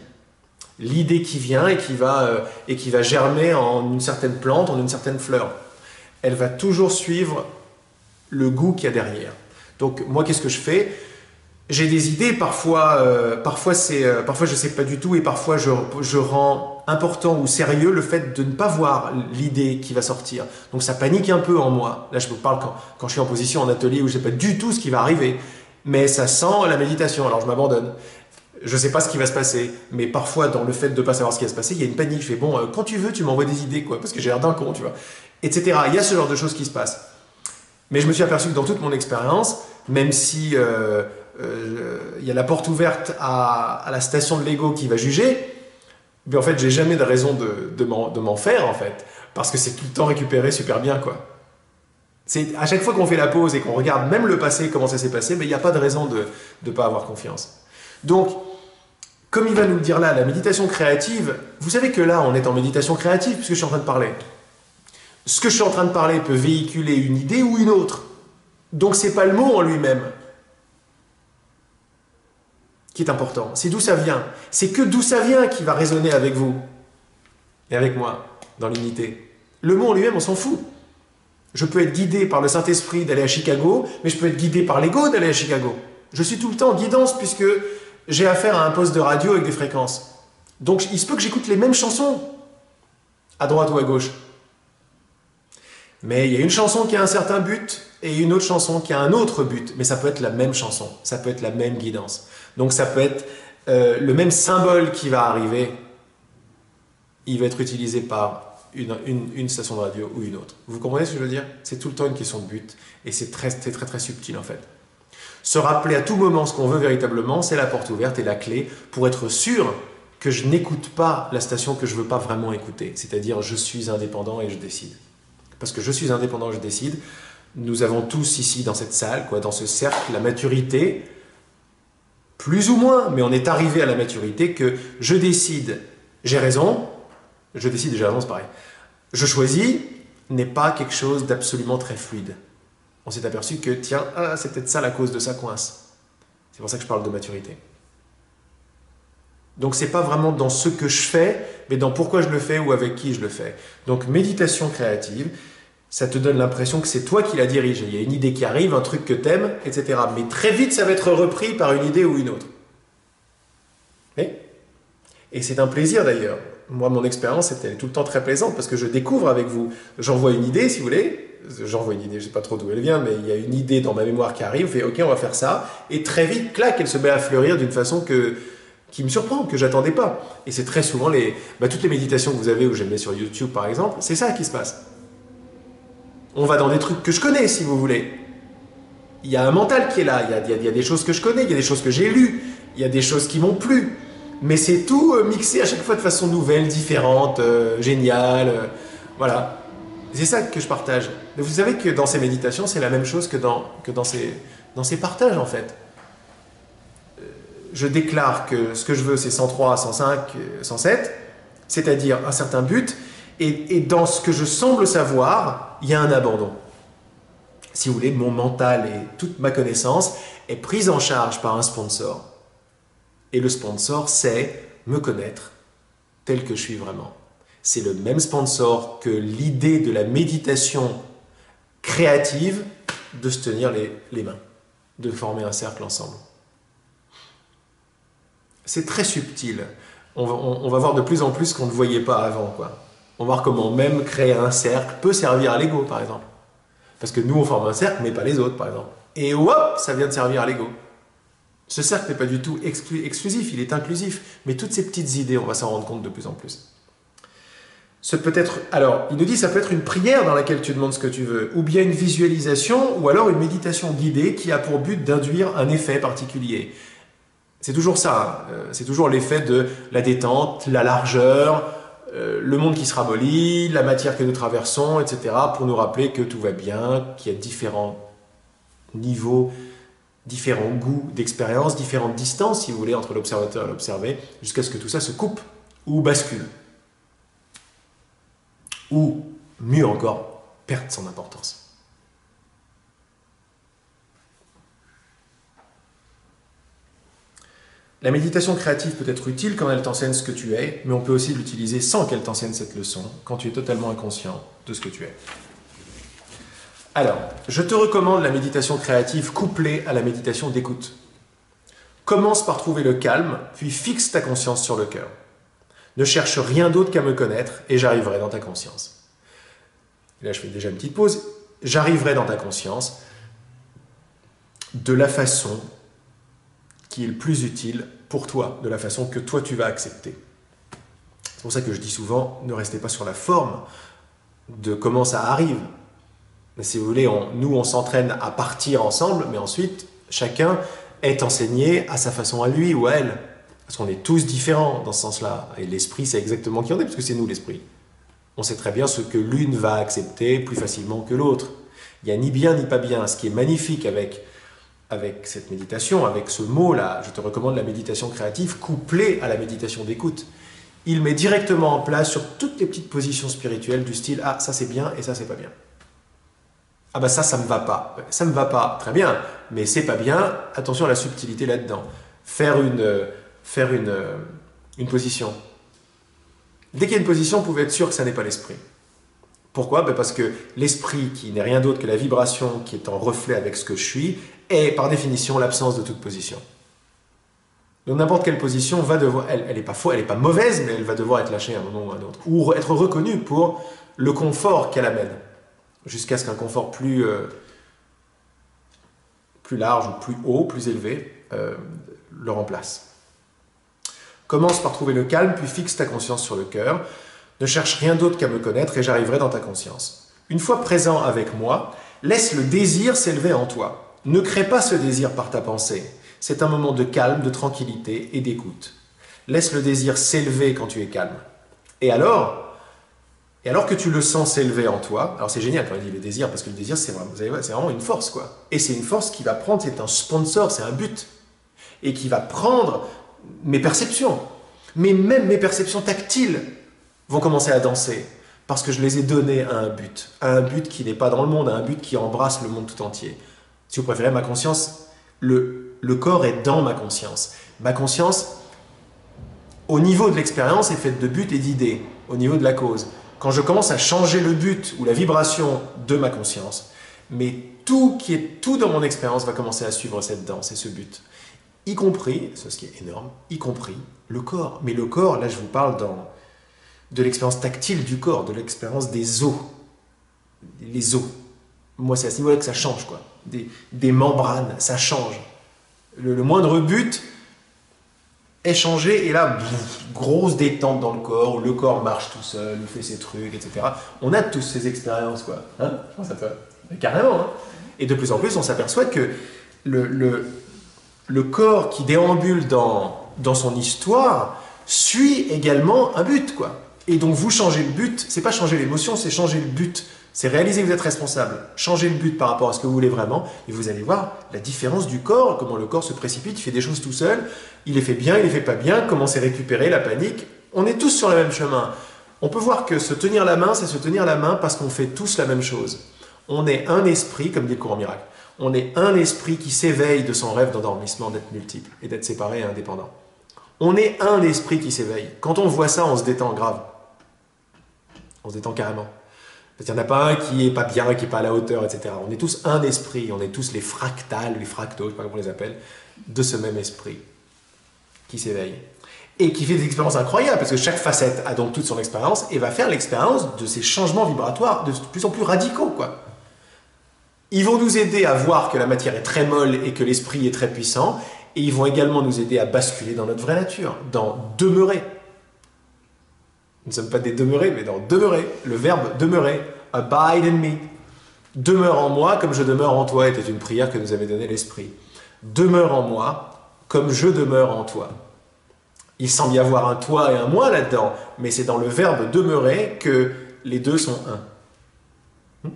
L'idée qui vient et qui va germer en une certaine plante, en une certaine fleur. Elle va toujours suivre le goût qu'il y a derrière. Donc, moi, qu'est-ce que je fais? J'ai des idées, parfois je ne sais pas du tout, et parfois je rends important ou sérieux le fait de ne pas voir l'idée qui va sortir. Donc ça panique un peu en moi. Là, je vous parle quand je suis en position en atelier où je ne sais pas du tout ce qui va arriver, mais ça sent la méditation, alors je m'abandonne. Je ne sais pas ce qui va se passer, mais parfois dans le fait de ne pas savoir ce qui va se passer, il y a une panique. Je fais bon, quand tu veux, tu m'envoies des idées, quoi, parce que j'ai l'air d'un con, tu vois, etc. Il y a ce genre de choses qui se passent. Mais je me suis aperçu que dans toute mon expérience, même si il y a la porte ouverte à la station de l'ego qui va juger, mais en fait, j'ai jamais de raison de m'en faire, en fait, parce que c'est tout le temps récupéré super bien, quoi. C'est à chaque fois qu'on fait la pause et qu'on regarde même le passé, comment ça s'est passé, mais il n'y a pas de raison de ne pas avoir confiance. Donc, comme il va nous le dire là, la méditation créative, vous savez que là, on est en méditation créative puisque je suis en train de parler. Ce que je suis en train de parler peut véhiculer une idée ou une autre. Donc, c'est pas le mot en lui-même qui est important. C'est d'où ça vient. C'est que d'où ça vient qui va résonner avec vous et avec moi dans l'unité. Le mot en lui-même, on s'en fout. Je peux être guidé par le Saint-Esprit d'aller à Chicago, mais je peux être guidé par l'ego d'aller à Chicago. Je suis tout le temps en guidance puisque j'ai affaire à un poste de radio avec des fréquences. Donc il se peut que j'écoute les mêmes chansons, à droite ou à gauche. Mais il y a une chanson qui a un certain but et une autre chanson qui a un autre but. Mais ça peut être la même chanson, ça peut être la même guidance. Donc ça peut être le même symbole qui va arriver, il va être utilisé par une station de radio ou une autre. Vous comprenez ce que je veux dire? C'est tout le temps une question de but et c'est très, très, très, très subtil en fait. Se rappeler à tout moment ce qu'on veut véritablement, c'est la porte ouverte et la clé pour être sûr que je n'écoute pas la station que je ne veux pas vraiment écouter. C'est-à-dire, je suis indépendant et je décide. Parce que je suis indépendant et je décide, nous avons tous ici dans cette salle, dans ce cercle, la maturité, plus ou moins, mais on est arrivé à la maturité que je décide, j'ai raison, je décide et j'ai raison, c'est pareil. Je choisis n'est pas quelque chose d'absolument très fluide. On s'est aperçu que, tiens, c'est peut-être ça la cause de ça coince. C'est pour ça que je parle de maturité. Donc c'est pas vraiment dans ce que je fais, mais dans pourquoi je le fais ou avec qui je le fais. Donc méditation créative, ça te donne l'impression que c'est toi qui la dirige. Il y a une idée qui arrive, un truc que t'aimes, etc. Mais très vite, ça va être repris par une idée ou une autre. Et c'est un plaisir d'ailleurs. Moi, mon expérience était tout le temps très plaisante parce que je découvre avec vous. J'envoie une idée, si vous voulez. J'envoie une idée, je ne sais pas trop d'où elle vient, mais il y a une idée dans ma mémoire qui arrive. Je fais, ok, on va faire ça. Et très vite, clac, elle se met à fleurir d'une façon qui me surprend, que j'attendais pas. Et c'est très souvent toutes les méditations que vous avez, ou je les mets sur YouTube par exemple, c'est ça qui se passe. On va dans des trucs que je connais, si vous voulez. Il y a un mental qui est là, il y a des choses que je connais, il y a des choses que j'ai lues, il y a des choses qui m'ont plu. Mais c'est tout mixé à chaque fois de façon nouvelle, différente, géniale. Voilà. C'est ça que je partage. Mais vous savez que dans ces méditations, c'est la même chose que dans ces partages, en fait. Je déclare que ce que je veux, c'est 103, 105, 107, c'est-à-dire un certain but, et dans ce que je semble savoir, il y a un abandon. Si vous voulez, mon mental et toute ma connaissance est prise en charge par un sponsor. Et le sponsor, c'est me connaître tel que je suis vraiment. C'est le même sponsor que l'idée de la méditation créative de se tenir les mains, de former un cercle ensemble. C'est très subtil. On va voir de plus en plus ce qu'on ne voyait pas avant, quoi. On va voir comment même créer un cercle peut servir à l'ego, par exemple. Parce que nous, on forme un cercle, mais pas les autres, par exemple. Et hop, ça vient de servir à l'ego. Ce cercle n'est pas du tout exclusif, il est inclusif. Mais toutes ces petites idées, on va s'en rendre compte de plus en plus. Alors, il nous dit, ça peut être une prière dans laquelle tu demandes ce que tu veux, ou bien une visualisation, ou alors une méditation guidée qui a pour but d'induire un effet particulier. C'est toujours ça, hein. C'est toujours l'effet de la détente, la largeur, le monde qui se ramollit, la matière que nous traversons, etc., pour nous rappeler que tout va bien, qu'il y a différents niveaux, différents goûts d'expérience, différentes distances, si vous voulez, entre l'observateur et l'observé, jusqu'à ce que tout ça se coupe ou bascule. Ou, mieux encore, perde son importance. La méditation créative peut être utile quand elle t'enseigne ce que tu es, mais on peut aussi l'utiliser sans qu'elle t'enseigne cette leçon, quand tu es totalement inconscient de ce que tu es. Alors, je te recommande la méditation créative couplée à la méditation d'écoute. Commence par trouver le calme, puis fixe ta conscience sur le cœur. Ne cherche rien d'autre qu'à me connaître et j'arriverai dans ta conscience. Et là, je fais déjà une petite pause. J'arriverai dans ta conscience de la façon qui est le plus utile pour toi, de la façon que toi tu vas accepter. C'est pour ça que je dis souvent, ne restez pas sur la forme de comment ça arrive. Mais si vous voulez, nous on s'entraîne à partir ensemble, mais ensuite chacun est enseigné à sa façon à lui ou à elle. Parce qu'on est tous différents dans ce sens-là. Et l'esprit, c'est exactement qui on est, parce que c'est nous l'esprit. On sait très bien ce que l'une va accepter plus facilement que l'autre. Il n'y a ni bien ni pas bien. Ce qui est magnifique avec cette méditation, avec ce mot-là, je te recommande la méditation créative couplée à la méditation d'écoute. Il met directement en place sur toutes les petites positions spirituelles du style « Ah, ça c'est bien et ça c'est pas bien ». Ah bah ça me va pas. Ça me va pas, très bien, mais c'est pas bien, attention à la subtilité là-dedans. Faire une position. Dès qu'il y a une position, vous pouvez être sûr que ça n'est pas l'esprit. Pourquoi? Parce que l'esprit, qui n'est rien d'autre que la vibration qui est en reflet avec ce que je suis, est par définition l'absence de toute position. Donc n'importe quelle position va devoir, elle n'est pas fausse, elle n'est pas mauvaise, mais elle va devoir être lâchée à un moment ou à un autre, ou être reconnue pour le confort qu'elle amène, jusqu'à ce qu'un confort plus large, ou plus haut, plus élevé, le remplace. Commence par trouver le calme, puis fixe ta conscience sur le cœur. Ne cherche rien d'autre qu'à me connaître et j'arriverai dans ta conscience. Une fois présent avec moi, laisse le désir s'élever en toi. Ne crée pas ce désir par ta pensée. C'est un moment de calme, de tranquillité et d'écoute. Laisse le désir s'élever quand tu es calme. Et alors que tu le sens s'élever en toi, alors c'est génial quand il dit le désir, parce que le désir c'est vraiment une force, quoi. Et c'est une force qui va prendre, c'est un sponsor, c'est un but. Et qui va prendre mes perceptions. Mais même mes perceptions tactiles vont commencer à danser. Parce que je les ai données à un but qui n'est pas dans le monde, à un but qui embrasse le monde tout entier. Si vous préférez, ma conscience, le corps est dans ma conscience. Ma conscience, au niveau de l'expérience, est faite de buts et d'idées, au niveau de la cause. Quand je commence à changer le but ou la vibration de ma conscience, mais tout dans mon expérience va commencer à suivre cette danse et ce but. Y compris, ce qui est énorme, y compris le corps. Mais le corps, là je vous parle de l'expérience tactile du corps, de l'expérience des os. Les os. Moi c'est à ce niveau-là que ça change, quoi. Des membranes, ça change. Le moindre but est changé et là, grosse détente dans le corps marche tout seul, il fait ses trucs, etc. On a tous ces expériences, quoi. Hein, je pense à toi. Carrément. Hein. Et de plus en plus, on s'aperçoit que le corps qui déambule dans son histoire suit également un but, quoi. Et donc vous changez le but, c'est pas changer l'émotion, c'est changer le but. C'est réaliser que vous êtes responsable. Changez le but par rapport à ce que vous voulez vraiment, et vous allez voir la différence du corps, comment le corps se précipite, il fait des choses tout seul, il les fait bien, il les fait pas bien, comment c'est récupéré, la panique. On est tous sur le même chemin. On peut voir que se tenir la main, c'est se tenir la main parce qu'on fait tous la même chose. On est un esprit, comme dit le courant miracle. On est un esprit qui s'éveille de son rêve d'endormissement d'être multiple et d'être séparé et indépendant. On est un esprit qui s'éveille. Quand on voit ça, on se détend grave. On se détend carrément. Il n'y en a pas un qui n'est pas bien, qui n'est pas à la hauteur, etc. On est tous un esprit, on est tous les fractales, les fractaux, je ne sais pas comment on les appelle, de ce même esprit qui s'éveille. Et qui fait des expériences incroyables, parce que chaque facette a donc toute son expérience et va faire l'expérience de ces changements vibratoires de plus en plus radicaux, quoi. Ils vont nous aider à voir que la matière est très molle et que l'esprit est très puissant, et ils vont également nous aider à basculer dans notre vraie nature, dans demeurer. Nous ne sommes pas des demeurés, mais dans demeurer, le verbe demeurer, abide in me. Demeure en moi comme je demeure en toi, était une prière que nous avait donnée l'Esprit. Demeure en moi comme je demeure en toi. Il semble y avoir un toi et un moi là-dedans, mais c'est dans le verbe demeurer que les deux sont un.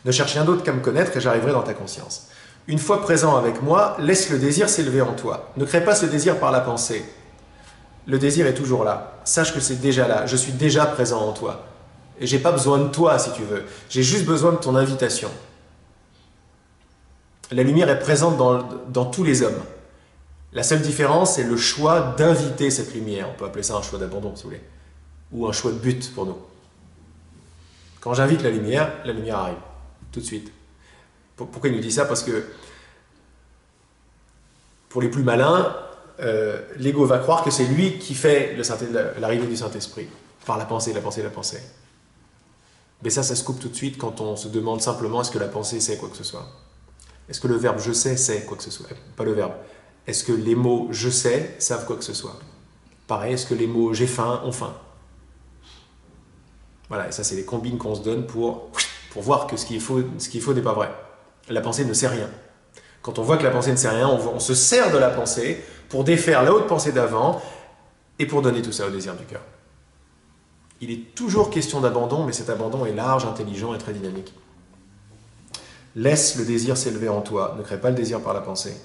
Ne cherche rien d'autre qu'à me connaître et j'arriverai dans ta conscience. Une fois présent avec moi, laisse le désir s'élever en toi. Ne crée pas ce désir par la pensée. Le désir est toujours là. Sache que c'est déjà là. Je suis déjà présent en toi. Et j'ai pas besoin de toi, si tu veux. J'ai juste besoin de ton invitation. La lumière est présente dans tous les hommes. La seule différence, c'est le choix d'inviter cette lumière. On peut appeler ça un choix d'abandon, si vous voulez. Ou un choix de but pour nous. Quand j'invite la lumière arrive. Tout de suite. Pourquoi il nous dit ça? Parce que pour les plus malins, l'ego va croire que c'est lui qui fait l'arrivée du Saint-Esprit, par la pensée. Mais ça se coupe tout de suite quand on se demande simplement est-ce que la pensée sait quoi que ce soit. Est-ce que le verbe je sais sait quoi que ce soit? Pas le verbe. Est-ce que les mots je sais savent quoi que ce soit? Pareil, est-ce que les mots j'ai faim ont faim? Voilà, et ça c'est les combines qu'on se donne pour voir que ce qu'il faut n'est pas vrai. La pensée ne sait rien. Quand on voit que la pensée ne sait rien, on se sert de la pensée pour défaire la haute pensée d'avant et pour donner tout ça au désir du cœur. Il est toujours question d'abandon, mais cet abandon est large, intelligent et très dynamique. Laisse le désir s'élever en toi, ne crée pas le désir par la pensée.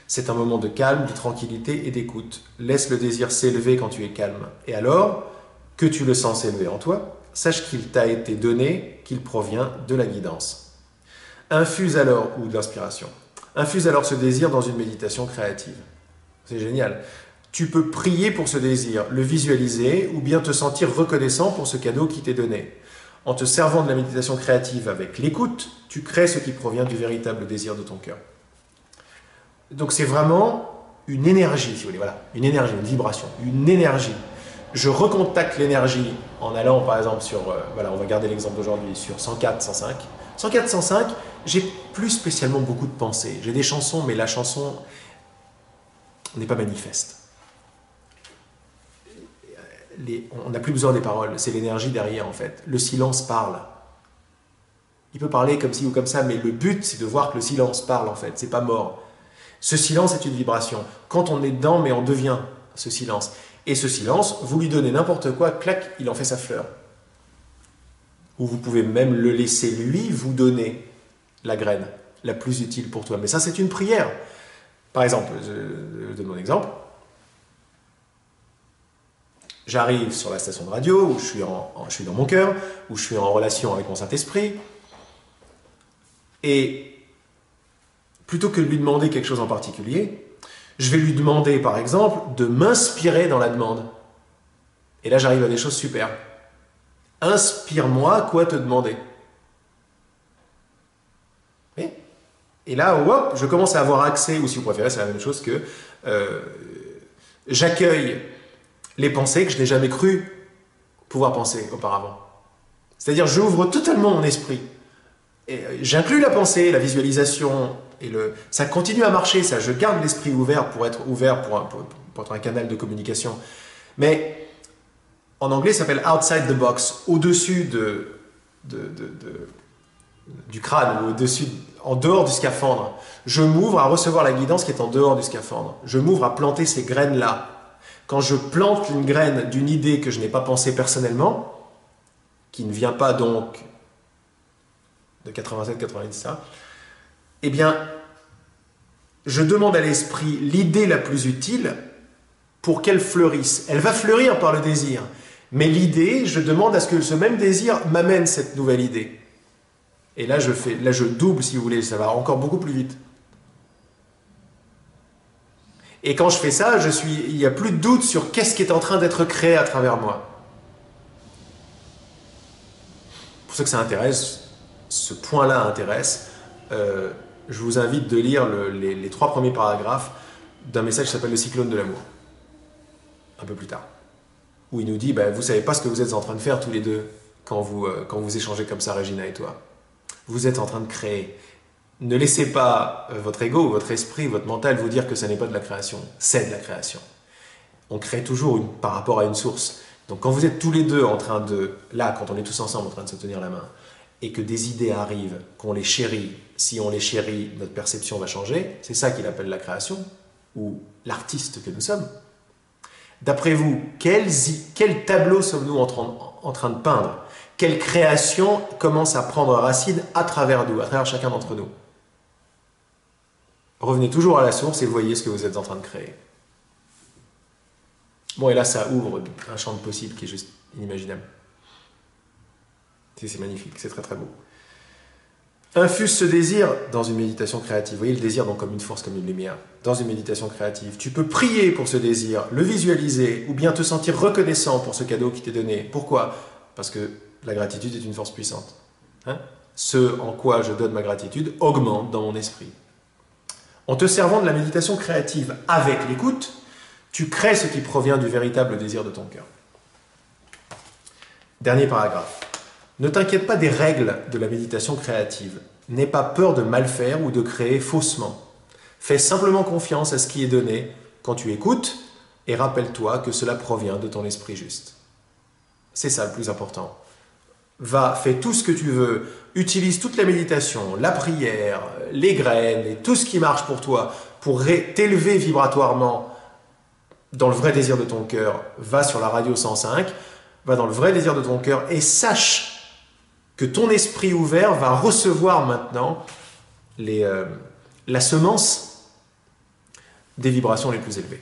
C'est un moment de calme, de tranquillité et d'écoute. Laisse le désir s'élever quand tu es calme. Et alors que tu le sens s'élever en toi, sache qu'il t'a été donné, qu'il provient de la guidance. Infuse alors, ou de l'inspiration, infuse alors ce désir dans une méditation créative. C'est génial. Tu peux prier pour ce désir, le visualiser ou bien te sentir reconnaissant pour ce cadeau qui t'est donné. En te servant de la méditation créative avec l'écoute, tu crées ce qui provient du véritable désir de ton cœur. Donc c'est vraiment une énergie, si vous voulez, voilà, une énergie, une vibration, une énergie. Je recontacte l'énergie en allant, par exemple, sur, voilà, on va garder l'exemple d'aujourd'hui, sur 104, 105. 104, 105, j'ai plus spécialement beaucoup de pensées. J'ai des chansons, mais la chanson n'est pas manifeste. On n'a plus besoin des paroles, c'est l'énergie derrière, en fait. Le silence parle. Il peut parler comme ci ou comme ça, mais le but, c'est de voir que le silence parle, en fait. C'est pas mort. Ce silence est une vibration. Quand on est dedans, mais on devient ce silence. Et ce silence, vous lui donnez n'importe quoi, clac, il en fait sa fleur. Ou vous pouvez même le laisser lui vous donner la graine la plus utile pour toi. Mais ça, c'est une prière. Par exemple, je donne mon exemple. J'arrive sur la station de radio, où je suis dans mon cœur, où je suis en relation avec mon Saint-Esprit. Et plutôt que de lui demander quelque chose en particulier, je vais lui demander, par exemple, de m'inspirer dans la demande. Et là, j'arrive à des choses super. Inspire-moi quoi te demander. Et là, hop, je commence à avoir accès, ou si vous préférez, c'est la même chose que j'accueille les pensées que je n'ai jamais cru pouvoir penser auparavant. C'est-à-dire, j'ouvre totalement mon esprit. J'inclus la pensée, la visualisation, et ça continue à marcher, ça. Je garde l'esprit ouvert pour être ouvert pour être un canal de communication. Mais en anglais, ça s'appelle outside the box, au-dessus du crâne, ou au-dessus, en dehors du scaphandre. Je m'ouvre à recevoir la guidance qui est en dehors du scaphandre. Je m'ouvre à planter ces graines-là. Quand je plante une graine d'une idée que je n'ai pas pensée personnellement, qui ne vient pas donc de 87, 90, ça, eh bien, je demande à l'esprit l'idée la plus utile pour qu'elle fleurisse. Elle va fleurir par le désir. Mais l'idée, je demande à ce que ce même désir m'amène cette nouvelle idée. Et là, je double, si vous voulez, ça va encore beaucoup plus vite. Et quand je fais ça, il n'y a plus de doute sur qu'est-ce qui est en train d'être créé à travers moi. Pour ceux que ça intéresse, ce point-là intéresse, je vous invite de lire les 3 premiers paragraphes d'un message qui s'appelle le cyclone de l'amour, un peu plus tard, où il nous dit, vous ne savez pas ce que vous êtes en train de faire tous les deux quand vous échangez comme ça, Regina et toi. Vous êtes en train de créer. Ne laissez pas votre ego, votre esprit, votre mental vous dire que ce n'est pas de la création. C'est de la création. On crée toujours par rapport à une source. Donc quand vous êtes tous les deux en train là, quand on est tous ensemble en train de se tenir la main, et que des idées arrivent, qu'on les chérit, si on les chérit, notre perception va changer, c'est ça qu'il appelle la création, ou l'artiste que nous sommes. D'après vous, quel tableau sommes-nous en train de peindre? Quelle création commence à prendre racine à travers nous, à travers chacun d'entre nous? Revenez toujours à la source et voyez ce que vous êtes en train de créer. Bon, et là, ça ouvre un champ de possibles qui est juste inimaginable. C'est magnifique, c'est très très beau. Infuse ce désir dans une méditation créative. Vous voyez le désir donc comme une force, comme une lumière. Dans une méditation créative, tu peux prier pour ce désir, le visualiser, ou bien te sentir reconnaissant pour ce cadeau qui t'est donné. Pourquoi? Parce que la gratitude est une force puissante. Ce en quoi je donne ma gratitude augmente dans mon esprit. En te servant de la méditation créative avec l'écoute, tu crées ce qui provient du véritable désir de ton cœur. Dernier paragraphe. Ne t'inquiète pas des règles de la méditation créative. N'aie pas peur de mal faire ou de créer faussement. Fais simplement confiance à ce qui est donné quand tu écoutes et rappelle-toi que cela provient de ton esprit juste. C'est ça le plus important. Fais tout ce que tu veux, utilise toute la méditation, la prière, les graines et tout ce qui marche pour toi pour t'élever vibratoirement dans le vrai désir de ton cœur. Va sur la radio 105, va dans le vrai désir de ton cœur et sache que ton esprit ouvert va recevoir maintenant la semence des vibrations les plus élevées.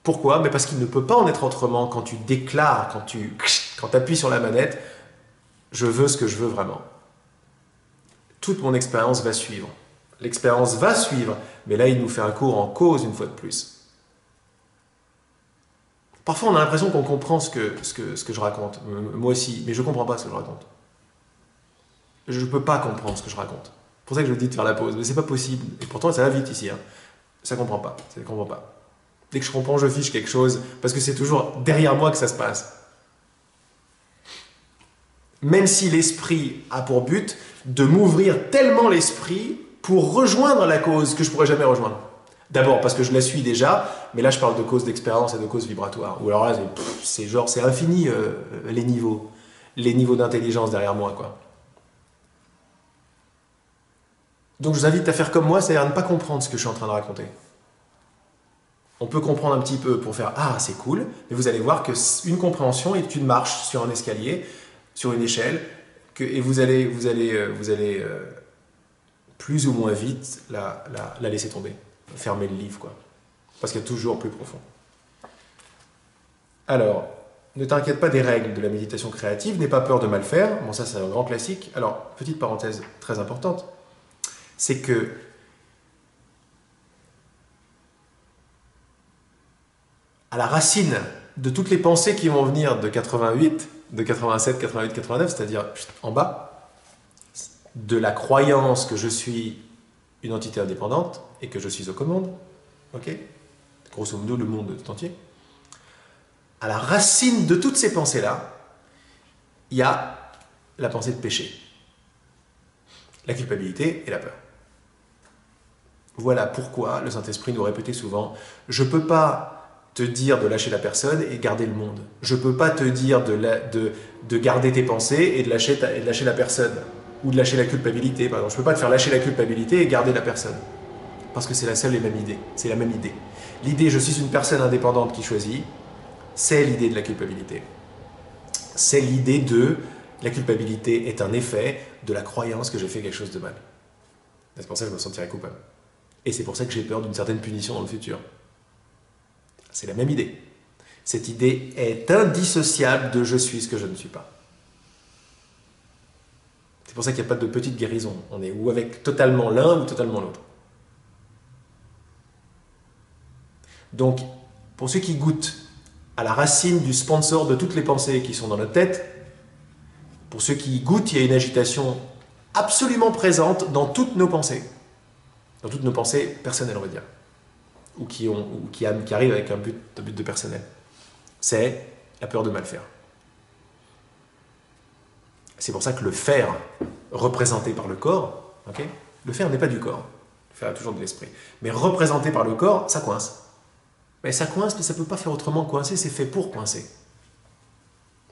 Pourquoi? Mais parce qu'il ne peut pas en être autrement quand tu déclares, quand tu appuies sur la manette, je veux ce que je veux vraiment. Toute mon expérience va suivre. L'expérience va suivre, mais là il nous fait un cours en cause une fois de plus. Parfois, on a l'impression qu'on comprend ce que je raconte. Moi aussi, mais je ne comprends pas ce que je raconte. Je ne peux pas comprendre ce que je raconte. pour ça que je vous dis de faire la pause. Mais c'est pas possible. Et pourtant, ça va vite ici. Hein. Ça comprend pas. Ça ne comprend pas. Dès que je comprends, je fiche quelque chose. Parce que c'est toujours derrière moi que ça se passe. Même si l'esprit a pour but de m'ouvrir tellement l'esprit pour rejoindre la cause que je ne pourrais jamais rejoindre. D'abord parce que je la suis déjà, mais là je parle de cause d'expérience et de cause vibratoire. Ou alors là, c'est infini les niveaux d'intelligence derrière moi, quoi. Donc je vous invite à faire comme moi, c'est-à-dire à ne pas comprendre ce que je suis en train de raconter. On peut comprendre un petit peu pour faire « Ah, c'est cool », mais vous allez voir qu'une compréhension est une marche sur un escalier, sur une échelle, et vous allez plus ou moins vite la laisser tomber, fermer le livre, quoi. Parce qu'il y a toujours plus profond. Alors, ne t'inquiète pas des règles de la méditation créative, n'aie pas peur de mal faire. Bon, ça c'est un grand classique. Alors, petite parenthèse très importante, c'est que à la racine de toutes les pensées qui vont venir de 88, de 87, 88, 89, c'est-à-dire en bas, de la croyance que je suis une entité indépendante et que je suis aux commandes, ok? Grosso modo, le monde tout entier. À la racine de toutes ces pensées-là, il y a la pensée de péché, la culpabilité et la peur. Voilà pourquoi le Saint-Esprit nous répétait souvent « Je ne peux pas te dire de lâcher la personne et garder le monde. Je ne peux pas te dire de garder tes pensées et de lâcher la personne. Ou de lâcher la culpabilité, par exemple. Je ne peux pas te faire lâcher la culpabilité et garder la personne. Parce que c'est la seule et même idée. C'est la même idée. L'idée « je suis une personne indépendante qui choisit », c'est l'idée de la culpabilité. C'est l'idée de la culpabilité est un effet de la croyance que j'ai fait quelque chose de mal. C'est pour ça que je me sentirais coupable. Et c'est pour ça que j'ai peur d'une certaine punition dans le futur. C'est la même idée. Cette idée est indissociable de « je suis ce que je ne suis pas ». C'est pour ça qu'il n'y a pas de petite guérison. On est ou avec totalement l'un ou totalement l'autre. Donc, pour ceux qui goûtent à la racine du sponsor de toutes les pensées qui sont dans notre tête, pour ceux qui y goûtent, il y a une agitation absolument présente dans toutes nos pensées. Dans toutes nos pensées personnelles, on va dire. Ou qui arrivent avec un but de personnel. C'est la peur de mal faire. C'est pour ça que le faire, représenté par le corps, okay, le faire n'est pas du corps, le faire est toujours de l'esprit, mais représenté par le corps, ça coince. Mais ça coince, mais ça ne peut pas faire autrement coincer, c'est fait pour coincer.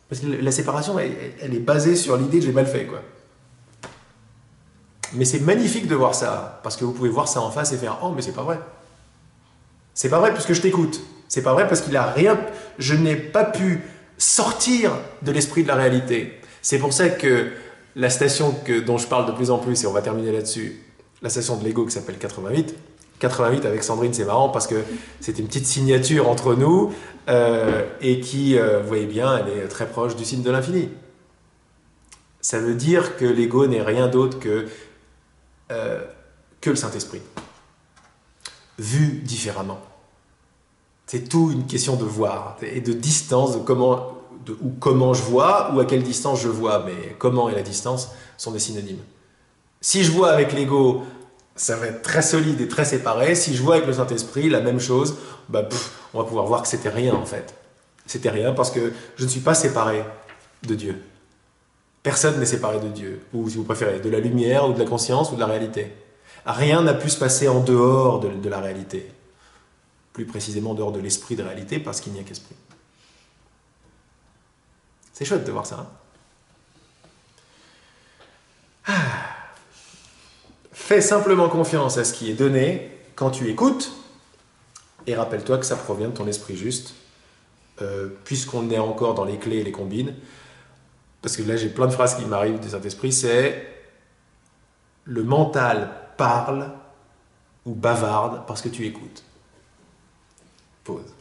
Parce que la séparation, elle est basée sur l'idée que j'ai mal fait, quoi. Mais c'est magnifique de voir ça, parce que vous pouvez voir ça en face et faire « Oh, mais c'est pas vrai ». C'est pas vrai puisque je t'écoute. C'est pas vrai parce qu'il a rien... Je n'ai pas pu sortir de l'esprit de la réalité. C'est pour ça que la station dont je parle de plus en plus, et on va terminer là-dessus, la station de l'ego qui s'appelle 88. 88 avec Sandrine, c'est marrant parce que c'est une petite signature entre nous et qui, vous voyez bien, elle est très proche du signe de l'infini. Ça veut dire que l'ego n'est rien d'autre que le Saint-Esprit, vu différemment. C'est tout une question de voir et de distance, de comment je vois ou à quelle distance je vois, mais comment et la distance sont des synonymes. Si je vois avec l'ego, ça va être très solide et très séparé. Si je vois avec le Saint-Esprit, la même chose, on va pouvoir voir que c'était rien en fait. C'était rien parce que je ne suis pas séparé de Dieu. Personne n'est séparé de Dieu, ou si vous préférez, de la lumière ou de la conscience ou de la réalité. Rien n'a pu se passer en dehors de la réalité. Plus précisément en dehors de l'esprit de réalité, parce qu'il n'y a qu'esprit. C'est chouette de voir ça. Hein. Fais simplement confiance à ce qui est donné quand tu écoutes, et rappelle-toi que ça provient de ton esprit juste, puisqu'on est encore dans les clés et les combines, parce que là j'ai plein de phrases qui m'arrivent du Saint-Esprit, c'est le mental parle ou bavarde parce que tu écoutes. Pause.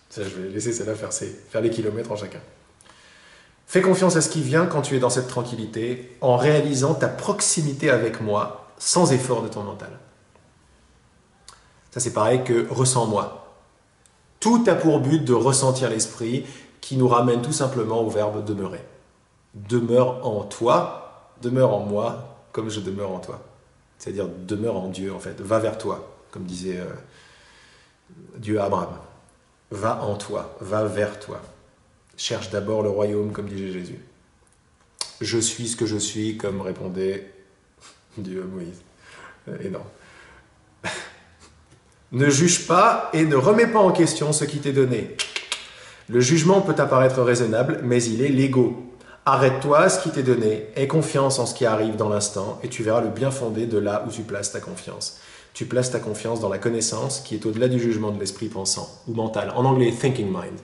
Ça, je vais laisser celle-là faire les kilomètres en chacun. Fais confiance à ce qui vient quand tu es dans cette tranquillité, en réalisant ta proximité avec moi, sans effort de ton mental. Ça c'est pareil que ressens-moi. Tout a pour but de ressentir l'esprit qui nous ramène tout simplement au verbe demeurer. Demeure en toi, demeure en moi comme je demeure en toi. C'est-à-dire demeure en Dieu en fait, va vers toi, comme disait Dieu à Abraham. Va en toi, va vers toi. Cherche d'abord le royaume comme disait Jésus. Je suis ce que je suis comme répondait Dieu à Moïse. Et non. Ne juge pas et ne remets pas en question ce qui t'est donné. Le jugement peut apparaître raisonnable, mais il est légaux. Arrête-toi à ce qui t'est donné, aie confiance en ce qui arrive dans l'instant, et tu verras le bien fondé de là où tu places ta confiance. Tu places ta confiance dans la connaissance qui est au-delà du jugement de l'esprit pensant, ou mental. En anglais, thinking mind.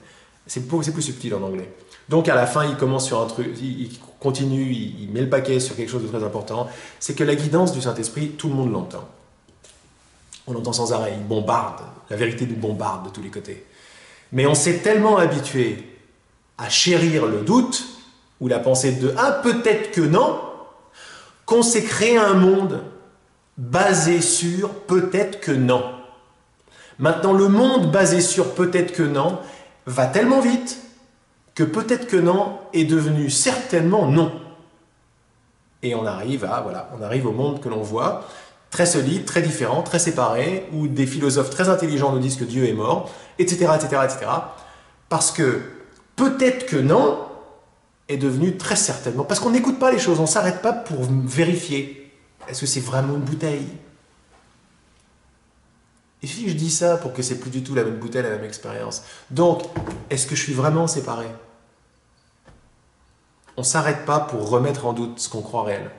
C'est plus subtil en anglais. Donc à la fin, il commence sur un truc, il continue, il met le paquet sur quelque chose de très important. C'est que la guidance du Saint-Esprit, tout le monde l'entend. On l'entend sans arrêt, il bombarde. La vérité nous bombarde de tous les côtés. Mais on s'est tellement habitué à chérir le doute, ou la pensée de « ah, peut-être que non », qu'on s'est créé un monde basé sur « peut-être que non ». Maintenant, le monde basé sur « peut-être que non » va tellement vite que « peut-être que non » est devenu certainement non. Et on arrive au monde que l'on voit, très solide, très différent, très séparé, où des philosophes très intelligents nous disent que Dieu est mort, etc., etc., etc. Parce que « peut-être que non » est devenu très certainement, parce qu'on n'écoute pas les choses, on ne s'arrête pas pour vérifier. Est-ce que c'est vraiment une bouteille? Et si je dis ça pour que c'est plus du tout la même bouteille, la même expérience. Donc, est-ce que je suis vraiment séparé? On ne s'arrête pas pour remettre en doute ce qu'on croit réel.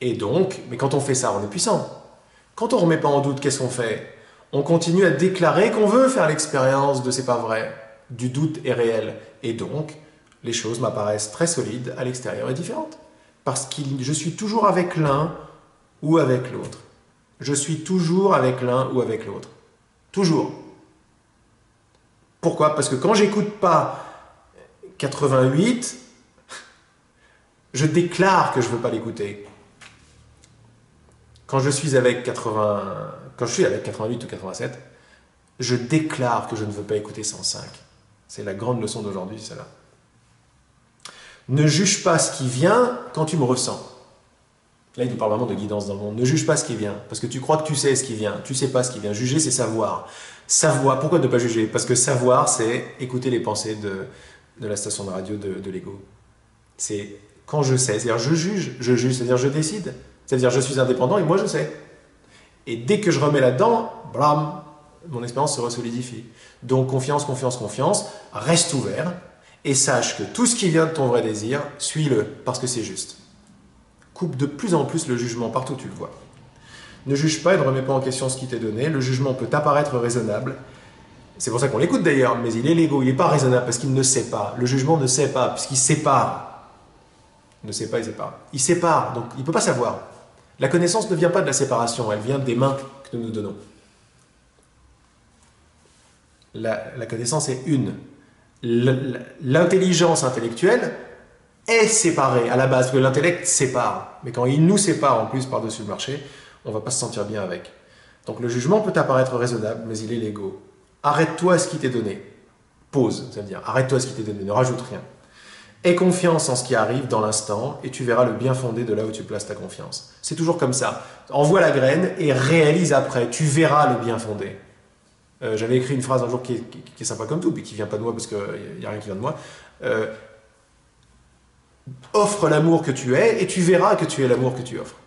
Et donc, mais quand on fait ça, on est puissant. Quand on ne remet pas en doute, qu'est-ce qu'on fait? On continue à déclarer qu'on veut faire l'expérience de c'est pas vrai, du doute est réel. Et donc, les choses m'apparaissent très solides à l'extérieur et différentes. Parce que je suis toujours avec l'un ou avec l'autre. Je suis toujours avec l'un ou avec l'autre. Toujours. Pourquoi? Parce que quand j'écoute pas 88, je déclare que je ne veux pas l'écouter. Quand je suis avec 88 ou 87, je déclare que je ne veux pas écouter 105. C'est la grande leçon d'aujourd'hui, c'est celle-là. Ne juge pas ce qui vient quand tu me ressens. Là, il nous parle vraiment de guidance dans le monde. Ne juge pas ce qui vient, parce que tu crois que tu sais ce qui vient. Tu ne sais pas ce qui vient. Juger, c'est savoir. Savoir, pourquoi ne pas juger? Parce que savoir, c'est écouter les pensées de la station de radio de l'ego. C'est quand je sais, c'est-à-dire je juge, c'est-à-dire je décide. C'est-à-dire je suis indépendant et moi je sais. Et dès que je remets là-dedans, blam, mon expérience se resolidifie. Donc confiance, confiance, confiance, reste ouvert et sache que tout ce qui vient de ton vrai désir, suis-le parce que c'est juste. Coupe de plus en plus le jugement partout où tu le vois. Ne juge pas et ne remets pas en question ce qui t'est donné. Le jugement peut apparaître raisonnable. C'est pour ça qu'on l'écoute d'ailleurs, mais il est l'ego, il n'est pas raisonnable parce qu'il ne sait pas. Le jugement ne sait pas, puisqu'il sépare. Il ne sait pas, il sépare. Il sépare, donc il ne peut pas savoir. La connaissance ne vient pas de la séparation, elle vient des mains que nous nous donnons. La connaissance est une. L'intelligence intellectuelle est séparée à la base, parce que l'intellect sépare. Mais quand il nous sépare en plus par-dessus le marché, on ne va pas se sentir bien avec. Donc le jugement peut apparaître raisonnable, mais il est l'ego. Arrête-toi à ce qui t'est donné. Pause, ça veut dire arrête-toi à ce qui t'est donné, ne rajoute rien. Aie confiance en ce qui arrive dans l'instant et tu verras le bien fondé de là où tu places ta confiance. C'est toujours comme ça. Envoie la graine et réalise après. Tu verras le bien fondé. J'avais écrit une phrase un jour qui est sympa comme tout, puis qui ne vient pas de moi parce qu'il n'y a rien qui vient de moi. Offre l'amour que tu es et tu verras que tu es l'amour que tu offres.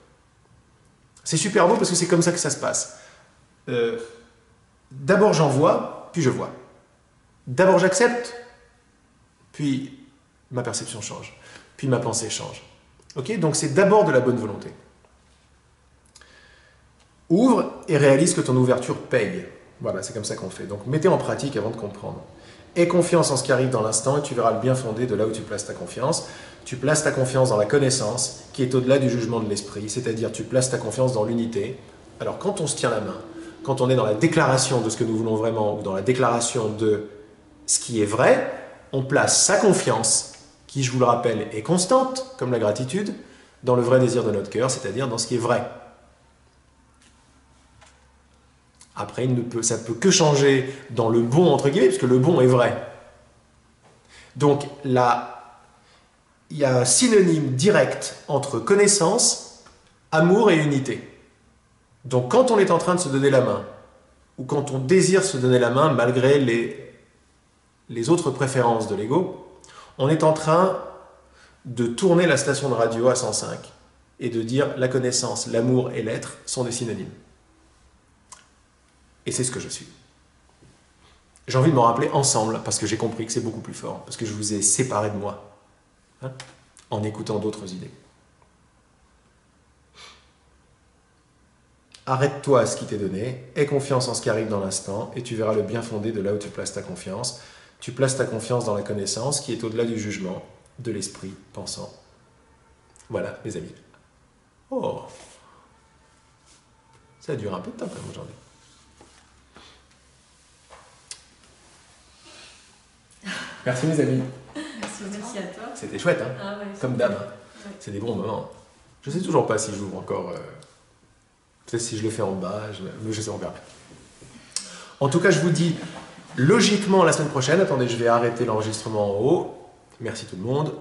C'est super beau parce que c'est comme ça que ça se passe. D'abord j'envoie, puis je vois. D'abord j'accepte, puis ma perception change, puis ma pensée change. Ok? Donc c'est d'abord de la bonne volonté. Ouvre et réalise que ton ouverture paye. Voilà, c'est comme ça qu'on fait. Donc mettez en pratique avant de comprendre. Aie confiance en ce qui arrive dans l'instant et tu verras le bien fondé de là où tu places ta confiance. Tu places ta confiance dans la connaissance qui est au-delà du jugement de l'esprit, c'est-à-dire tu places ta confiance dans l'unité. Alors quand on se tient la main, quand on est dans la déclaration de ce que nous voulons vraiment ou dans la déclaration de ce qui est vrai, on place sa confiance, qui je vous le rappelle est constante, comme la gratitude, dans le vrai désir de notre cœur, c'est-à-dire dans ce qui est vrai. Après, ça ne peut que changer dans le bon, entre guillemets, puisque le bon est vrai. Donc, il y a un synonyme direct entre connaissance, amour et unité. Donc quand on est en train de se donner la main, ou quand on désire se donner la main malgré les autres préférences de l'ego, on est en train de tourner la station de radio à 105 et de dire la connaissance, l'amour et l'être sont des synonymes. Et c'est ce que je suis. J'ai envie de m'en rappeler ensemble parce que j'ai compris que c'est beaucoup plus fort, parce que je vous ai séparé de moi, hein, en écoutant d'autres idées. Arrête-toi à ce qui t'est donné, aie confiance en ce qui arrive dans l'instant et tu verras le bien fondé de là où tu places ta confiance. Tu places ta confiance dans la connaissance qui est au-delà du jugement, de l'esprit pensant. Voilà, mes amis. Oh, ça dure un peu de temps quand même aujourd'hui. Merci mes amis. Merci à toi. C'était chouette, hein, Ah ouais, comme d'hab. Ouais. C'est des bons moments. Je sais toujours pas si j'ouvre encore. Peut-être si je le fais en bas, mais je sais, on verra. En tout cas, je vous dis logiquement la semaine prochaine. Attendez, je vais arrêter l'enregistrement en haut. Merci tout le monde.